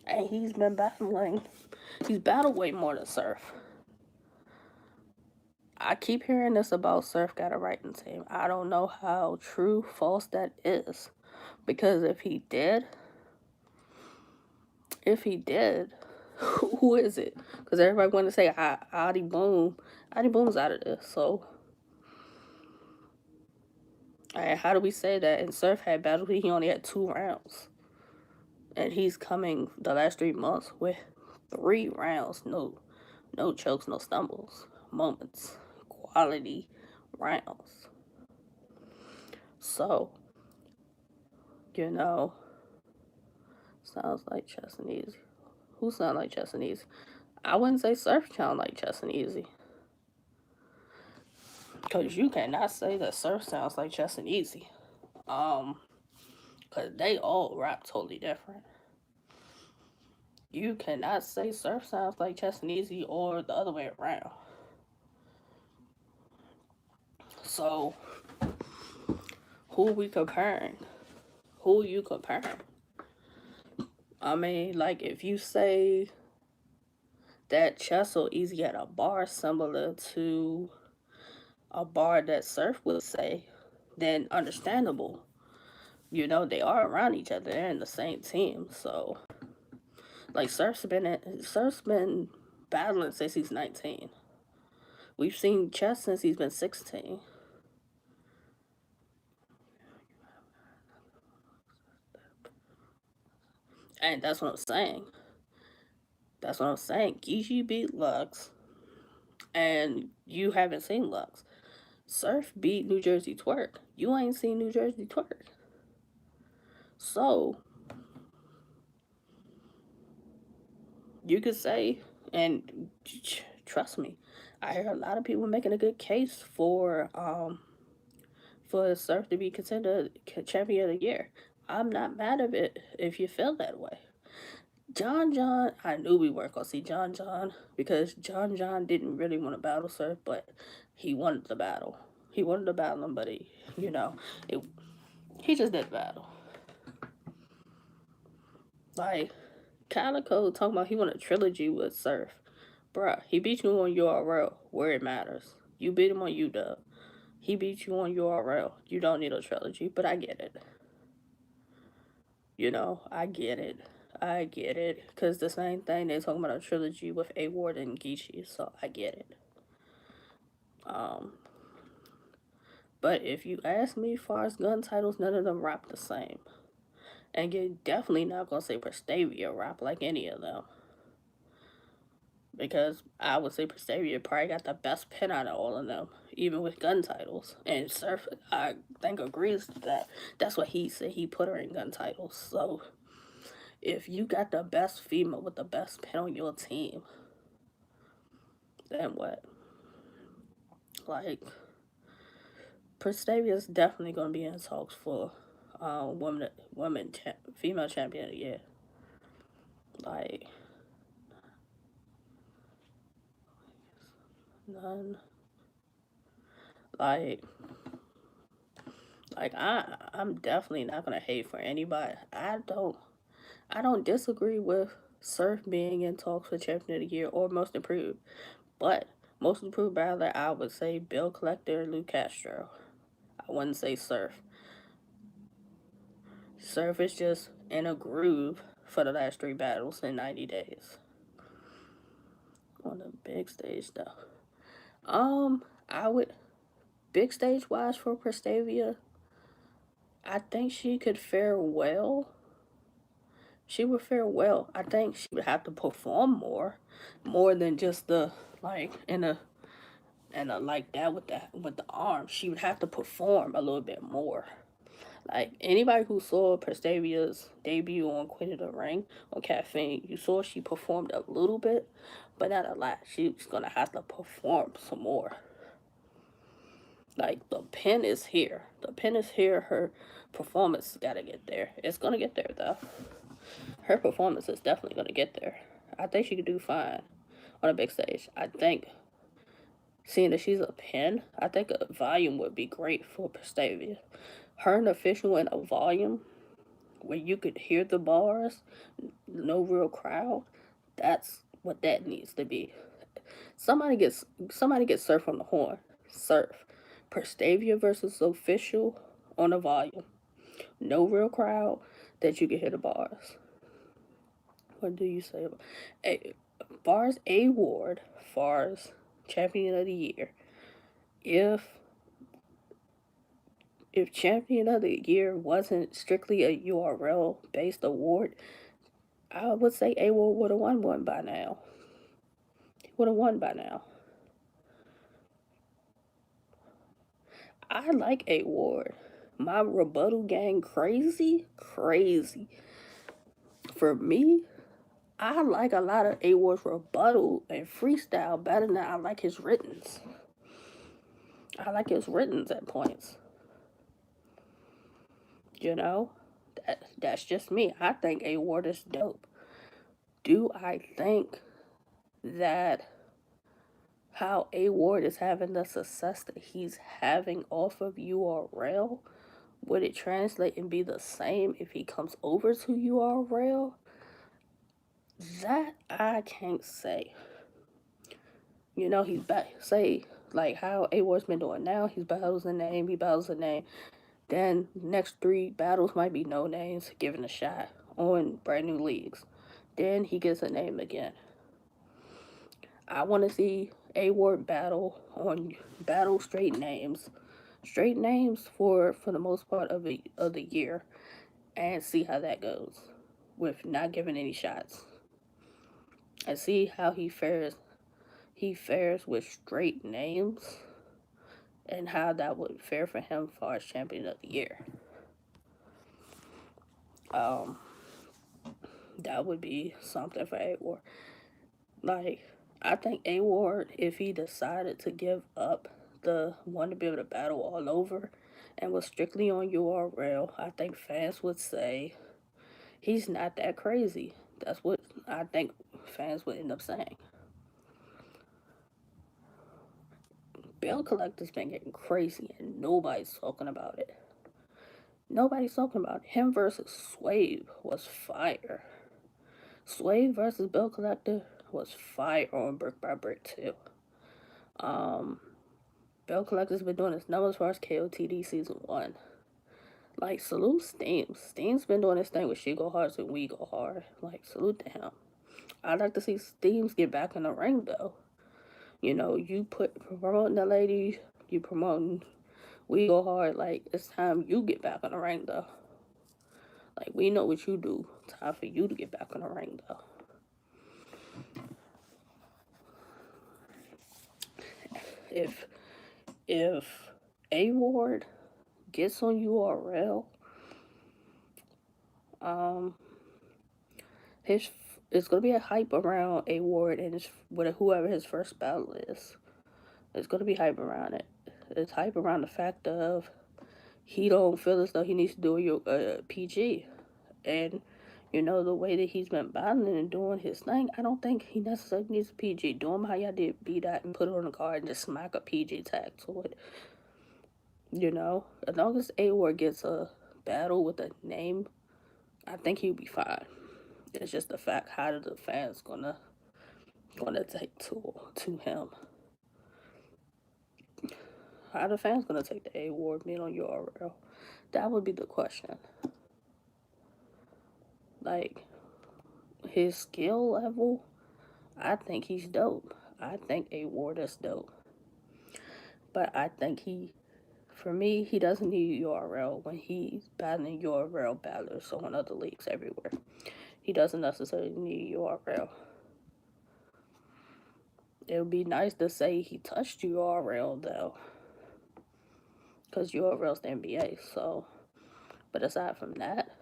and he's been battling. He's battled way more than Surf. I keep hearing this about Surf got a writing team. I don't know how true, false that is. Because if he did, who is it? Because everybody want to say Adi Boom. Adi Boom's out of this. So, how do we say that? And Surf had battled, he only had 2 rounds. And he's coming the last 3 months with 3 rounds. No chokes, no stumbles. Moments. Quality rounds. So, you know, sounds like Chess and Easy. Who sound like Chess and Easy? I wouldn't say Surf sound like Chess and Easy. Because you cannot say that Surf sounds like Chess and Easy. Because they all rap totally different. You cannot say Surf sounds like Chess and Easy or the other way around. So, who are we comparing? Who are you comparing? I mean, like, if you say that Chess or Easy had a bar similar to a bar that Surf would say, then understandable. You know, they are around each other. They're in the same team. So, like, Surf's been battling since he's 19. We've seen Chess since he's been 16. And that's what I'm saying. That's what I'm saying. Geechi beat Lux, and you haven't seen Lux. Surf beat New Jersey Twerk. You ain't seen New Jersey Twerk. So, you could say, and trust me, I hear a lot of people making a good case for Surf to be considered champion of the year. I'm not mad of it if you feel that way. John, I knew we weren't gonna see John because John didn't really want to battle Surf, but he wanted the battle. He wanted to battle him, but it, he just did battle. Like Calico talking about he wanted a trilogy with Surf. Bruh, he beat you on URL where it matters. You beat him on UW. He beat you on URL. You don't need a trilogy, but I get it. You know, I get it. I get it. Because the same thing, they're talking about a trilogy with A Ward and Geechi, so I get it. But if you ask me, as far as gun titles, none of them rap the same. And you're definitely not going to say Prestavia rap like any of them. Because I would say Prestavia probably got the best pin out of all of them, even with gun titles. And Surf, I think, agrees with that. That's what he said. He put her in gun titles. So, if you got the best female with the best pin on your team, then what? Like, Prestavia's definitely going to be in talks for female champion of the year. Like, none. Like, I'm definitely not gonna hate for anybody. I don't disagree with Surf being in talks for champion of the year or most improved, but most improved battler I would say Bill Collector, Lou Castro. I wouldn't say Surf. Surf is just in a groove for the last 3 battles in 90 days. On the big stage though. I would big stage wise for Prestavia, I think she could fare well. She would fare well. I think she would have to perform more than just the like in a like that with the arm. She would have to perform a little bit more. Like anybody who saw Prestavia's debut on Queen of the Ring on Caffeine, you saw she performed a little bit, but not a lot. She's gonna have to perform some more. Like the pin is here. The pin is here. Her performance gotta get there. It's gonna get there though. Her performance is definitely gonna get there. I think she could do fine on a big stage. I think seeing that she's a pin, I think a volume would be great for Prestavia. Her and official in a volume where you could hear the bars, no real crowd. That's what that needs to be. Somebody gets surf on the horn. Surf. Prestavia versus official on a volume. No real crowd that you can hear the bars. What do you say about bars A Ward, Fars Champion of the Year? If if Champion of the Year wasn't strictly a URL based award, I would say A Ward would have won one by now. He would have won by now. I like A Ward. My rebuttal gang crazy, crazy. For me, I like a lot of A Ward's rebuttal and freestyle better than I like his writtens. I like his writtens at points. You know, that's just me. I think A Ward is dope. Do I think that how A Ward is having the success that he's having off of URL, would it translate and be the same if he comes over to URL? That I can't say. You know, he's back. Say like how A Ward's been doing now. He battles a name. He battles a name. Then next 3 battles might be no names, given a shot on brand new leagues. Then he gets a name again. I want to see A Ward battle straight names, for the most part of the year, and see how that goes, with not giving any shots, and see how he fares. He fares with straight names, and how that would fare for him as far as Champion of the Year. That would be something for A Ward. Like, I think A Ward, if he decided to give up the want to be able to battle all over and was strictly on URL, I think fans would say he's not that crazy. That's what I think fans would end up saying. Bill Collector's been getting crazy and nobody's talking about it. Nobody's talking about it. Him versus Swave was fire. Swave versus Bill Collector was fire on Brick by Brick too. Bill Collector's been doing his numbers for us KOTD season 1. Like, salute Steams. Steams been doing this thing with She Go Hard and We Go Hard. Like, salute to him. I'd like to see Steams get back in the ring though. You know, you promoting the ladies, you promoting We Go Hard. Like, it's time you get back in the ring though. Like, we know what you do. Time for you to get back in the ring though. If A Ward gets on URL, it's gonna be a hype around A Ward and whoever his first battle is. It's gonna be hype around it. It's hype around the fact of he don't feel as though he needs to do a PG, and you know the way that he's been battling and doing his thing. I don't think he necessarily needs a PG. Do him how y'all did B-Dot and put it on the card and just smack a PG tag to it. You know, as long as A Ward gets a battle with a name, I think he'll be fine. It's just the fact how the fans gonna take to him. How the fans gonna take the A Ward being on URL? That would be the question. Like, his skill level, I think he's dope. I think A Ward is dope. But I think for me, he doesn't need URL when he's battling URL battlers on other leagues everywhere. He doesn't necessarily need URL. It would be nice to say he touched URL though, because URL's the NBA. So But aside from that,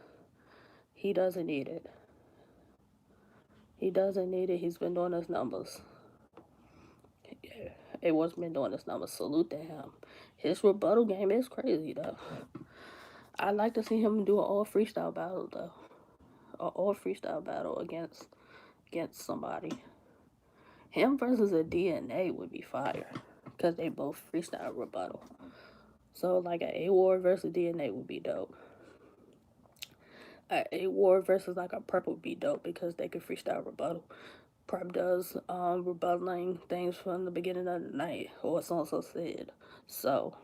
he doesn't need it. He doesn't need it. He's been doing his numbers. Yeah, A-War's been doing his numbers. Salute to him. His rebuttal game is crazy, though. I'd like to see him do an all freestyle battle, though. An all freestyle battle against somebody. Him versus a DNA would be fire. Because they both freestyle rebuttal. So, like, an A-War versus DNA would be dope. A-War versus, like, a Prep would be dope because they could freestyle rebuttal. Prep does rebuttaling things from the beginning of the night, or so said. So,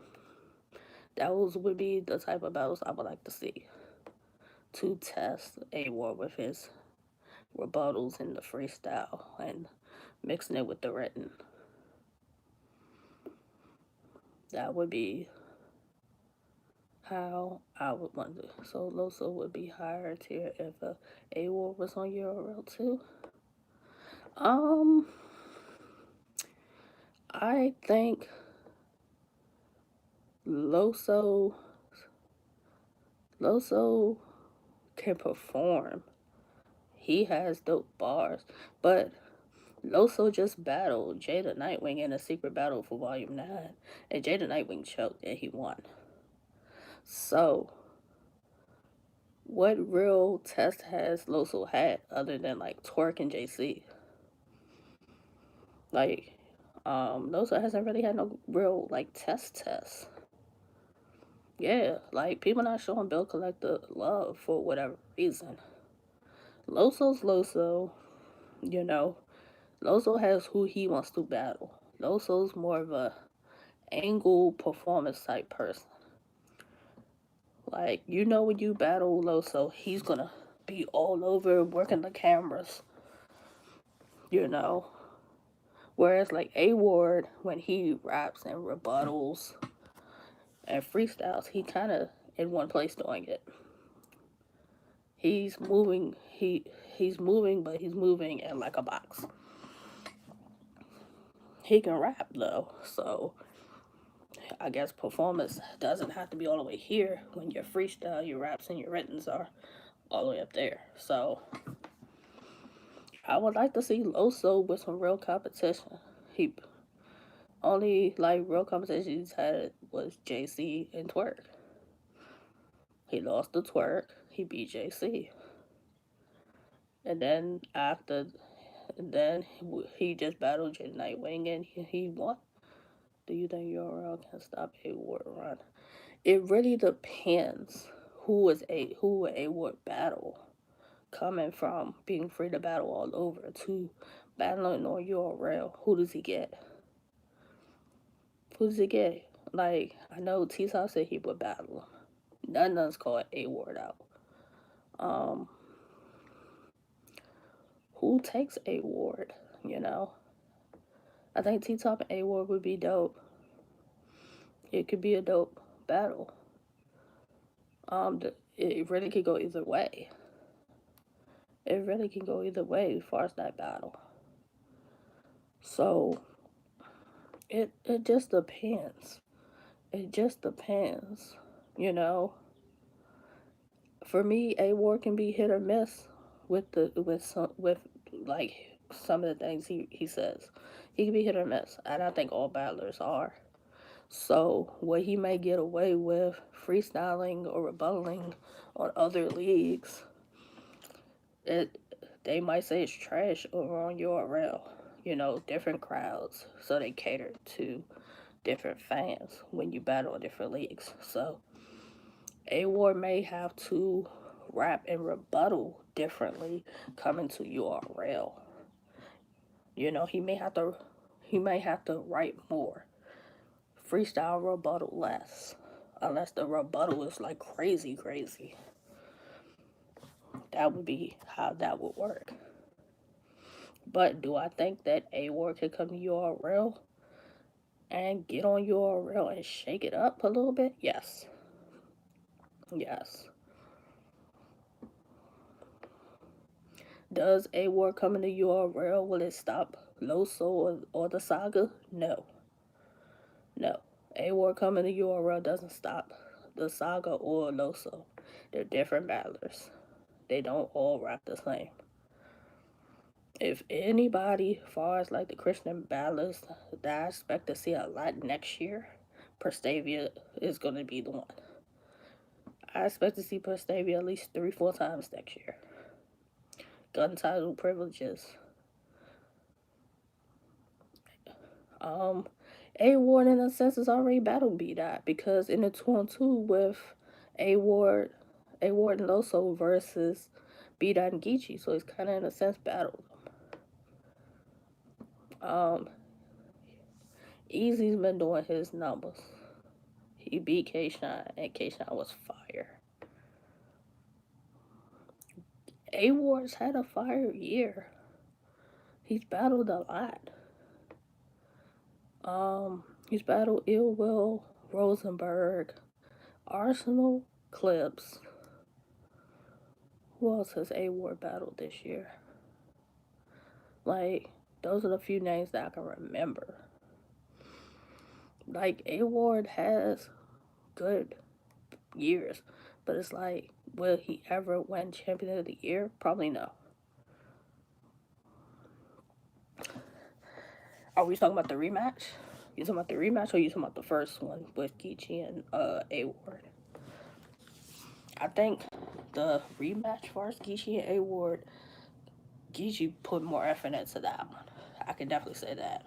those would be the type of battles I would like to see. To test A-War with his rebuttals in the freestyle and mixing it with the written. That would be how I would want to. So Loso would be higher tier if A-War was on URL too. I think Loso can perform. He has dope bars, but Loso just battled Jada Nightwing in a secret battle for Volume 9, and Jada Nightwing choked and he won. So, what real test has Loso had other than like Twerk and JC? Like, Loso hasn't really had no real like test. Yeah, like people not showing Bill Collector love for whatever reason. Loso's Loso, you know. Loso has who he wants to battle. Loso's more of a angle performance type person. Like, you know, when you battle Loso, he's gonna be all over working the cameras, you know. Whereas, like, A-Ward, when he raps and rebuttals and freestyles, he kind of in one place doing it. He's moving, he's moving, but he's moving in like a box. He can rap, though, so I guess performance doesn't have to be all the way here when your freestyle, your raps, and your writtens are all the way up there. So I would like to see Loso with some real competition. He only like real competition he's had was JC and Twerk. He lost to Twerk. He beat JC, and then he just battled Jay Nightwing and he won. Do you think URL can stop A-Ward run? It really depends who A-Ward battle. Coming from being free to battle all over to battling on URL, who does he get? Who does he get? Like, I know T-Top said he would battle him. None's called A-Ward out. Who takes A-Ward, you know? I think T-Top and A-Ward would be dope. It could be a dope battle. It really could go either way. It really can go either way as far as that battle. So, it just depends. It just depends, you know. For me, A-Ward can be hit or miss with like some of the things he says. He can be hit or miss, and I think all battlers are. So what he may get away with freestyling or rebuttaling on other leagues, they might say it's trash over on URL. You know, different crowds, so they cater to different fans when you battle in different leagues. So A-Ward may have to rap and rebuttal differently coming to URL. You know, he may have to write more. Freestyle rebuttal less. Unless the rebuttal is like crazy. That would be how that would work. But do I think that A-Ward could come to URL and get on URL and shake it up a little bit? Yes. Yes. Does A-Ward come into URL? Will it stop Loso or the saga? No. No. A-Ward coming to URL doesn't stop the saga or Loso. They're different battlers. They don't all rap the same. If anybody, as far as like the Christian battlers that I expect to see a lot next year, Prestavia is going to be the one. I expect to see Prestavia at least 3-4 times next year. Gun title privileges. A Ward in a sense is already battle beat that because in the 2-on-2 with A Ward and Loso versus B Dot and Geechi, so he's kinda in a sense battled them. Easy's been doing his numbers. He beat K-Shine and K-Shine was fire. A Ward's had a fire year. He's battled a lot. He's battled Ill Will, Rosenberg, Arsenal, Clips. Who else has A Ward battled this year? Like, those are the few names that I can remember. Like, A Ward has good years, but it's like, will he ever win Champion of the Year? Probably no. Are we talking about the rematch? You talking about the rematch or you talking about the first one with Geechi and A Ward? I think the rematch for Geechi and A Ward, Geechi put more effort into that one. I can definitely say that.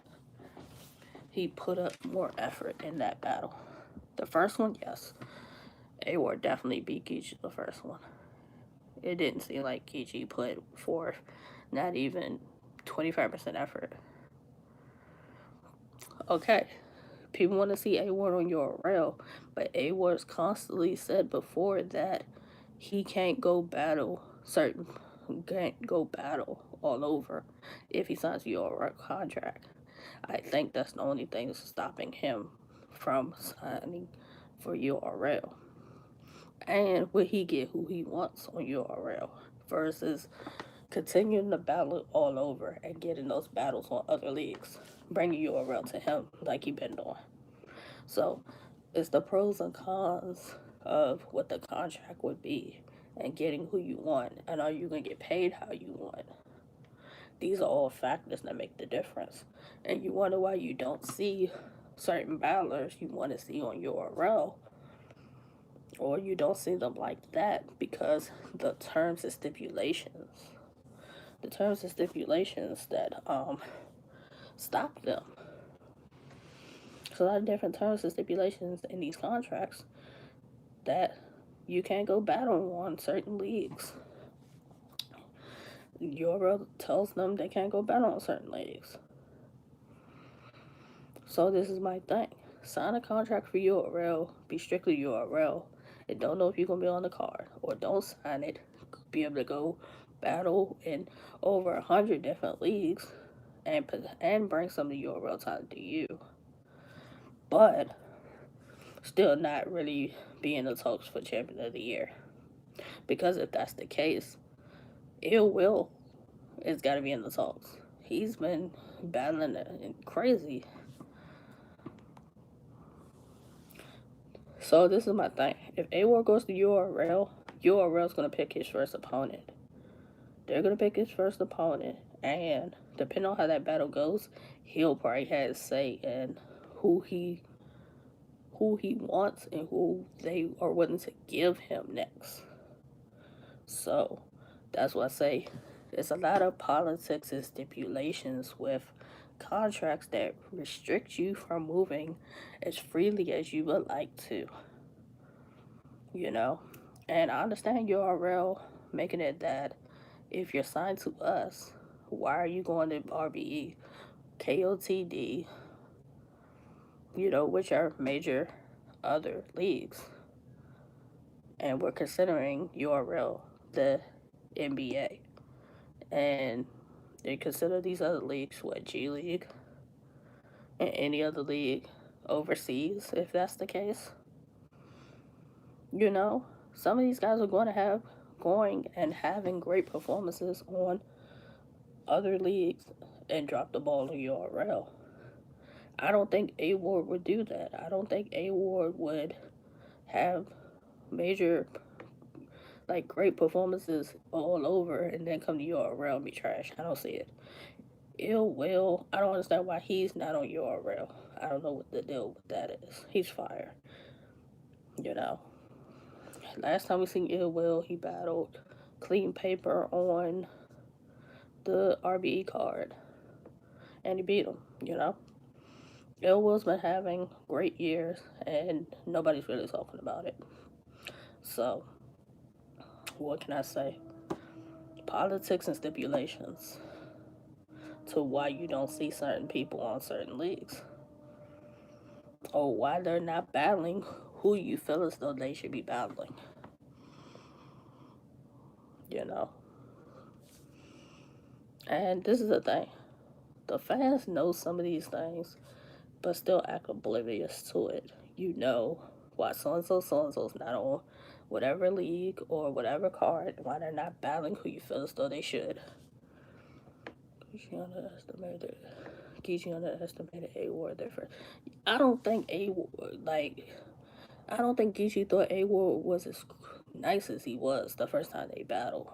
He put up more effort in that battle. The first one, yes. A Ward definitely beat Geechi the first one. It didn't seem like Geechi put forth not even 25% effort. Okay, people want to see A Ward on URL, but A Ward's constantly said before that he can't go battle all over if he signs a URL contract. I think that's the only thing that's stopping him from signing for URL. And will he get who he wants on URL versus continuing to battle all over and getting those battles on other leagues, bringing URL to him like he been doing. So it's the pros and cons of what the contract would be and getting who you want, and are you going to get paid how you want. These are all factors that make the difference. And you wonder why you don't see certain battlers you want to see on URL, or you don't see them like that because the terms and stipulations that stop them. There's a lot of different terms and stipulations in these contracts that you can't go battle on certain leagues. URL tells them they can't go battle on certain leagues. So this is my thing. Sign a contract for URL, be strictly URL, and don't know if you're going to be on the card. Or don't sign it, be able to go battle in over 100 different leagues and bring some of the URL time to you. But still not really be in the talks for Champion of the Year. Because if that's the case, Ill Will has got to be in the talks. He's been battling crazy. So this is my thing. If A-Ward goes to URL is going to pick his first opponent. They're going to pick his first opponent. And depending on how that battle goes, he'll probably have a say in who he wants and who they are willing to give him next. So that's what I say. There's a lot of politics and stipulations with contracts that restrict you from moving as freely as you would like to. You know? And I understand URL making it that if you're signed to us, why are you going to RBE, KOTD, which are major other leagues? And we're considering URL the NBA. And they consider these other leagues, G League and any other league overseas, if that's the case. Some of these guys are going and having great performances on other leagues and drop the ball in URL. I don't think A-Ward would do that. I don't think A-Ward would have major Like great performances all over and then come to URL and be trash. I don't see it. Ill Will, I don't understand why he's not on URL. I don't know what the deal with that is. He's fire. You know. Last time we seen Ill Will, he battled Clean Paper on the RBE card. And he beat him, you know. Ill Will's been having great years and nobody's really talking about it. So, what can I say? Politics and stipulations to why you don't see certain people on certain leagues. Or why they're not battling who you feel as though they should be battling. You know? And this is the thing. The fans know some of these things, but still act oblivious to it. You know why so-and-so's not on whatever league or whatever card, why they're not battling who you feel as though they should. Geechi underestimated A-Ward different. I don't think I don't think Geechi thought A-Ward was as nice as he was the first time they battled.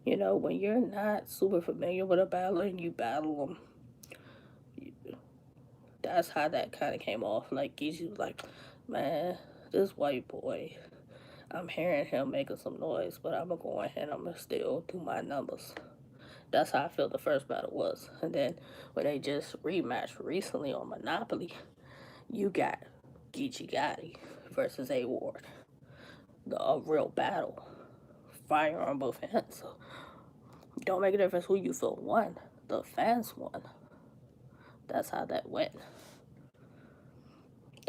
You know, when you're not super familiar with a battler and you battle them, that's how that kind of came off. Like, Geechi was like, man, this white boy, I'm hearing him making some noise, but I'm going to go ahead and I'm going to still do my numbers. That's how I felt the first battle was. And then when they just rematched recently on Monopoly, you got Geechi Gotti versus A-Ward. A real battle. Fire on both ends. So don't make a difference who you feel won. The fans won. That's how that went.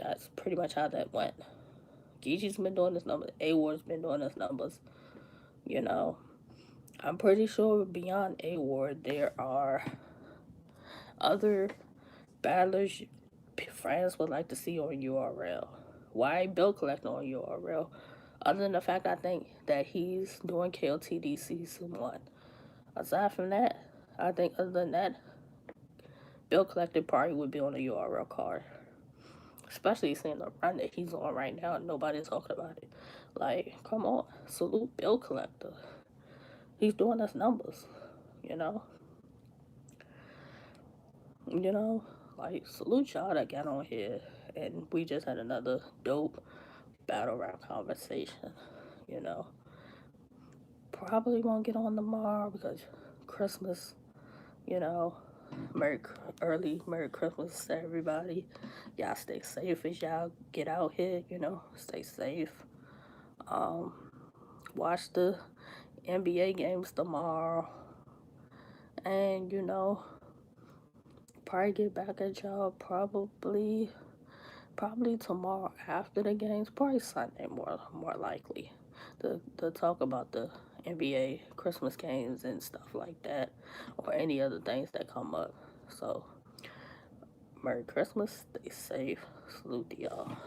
That's pretty much how that went. Geechi's been doing his numbers. A-Ward's been doing his numbers. You know, I'm pretty sure beyond A-Ward, there are other battlers friends would like to see on URL. Why Bill collecting on URL? Other than the fact I think that he's doing KOTD Season 1. Aside from that, I think other than that, Bill collecting probably would be on the URL card. Especially seeing the run that he's on right now and nobody's talking about it. Like, come on. Salute Bill Collector. He's doing his numbers, you know? You know? Like, salute y'all that got on here. And we just had another dope battle rap conversation, you know? Probably won't get on tomorrow because Christmas, you know? Merry Christmas to everybody. Y'all stay safe as y'all get out here, you know? Stay safe. Watch the NBA games tomorrow. And, you know, probably get back at y'all probably tomorrow after the games, probably Sunday more likely to talk about the NBA Christmas games and stuff like that, or any other things that come up. So, Merry Christmas, stay safe, salute to y'all.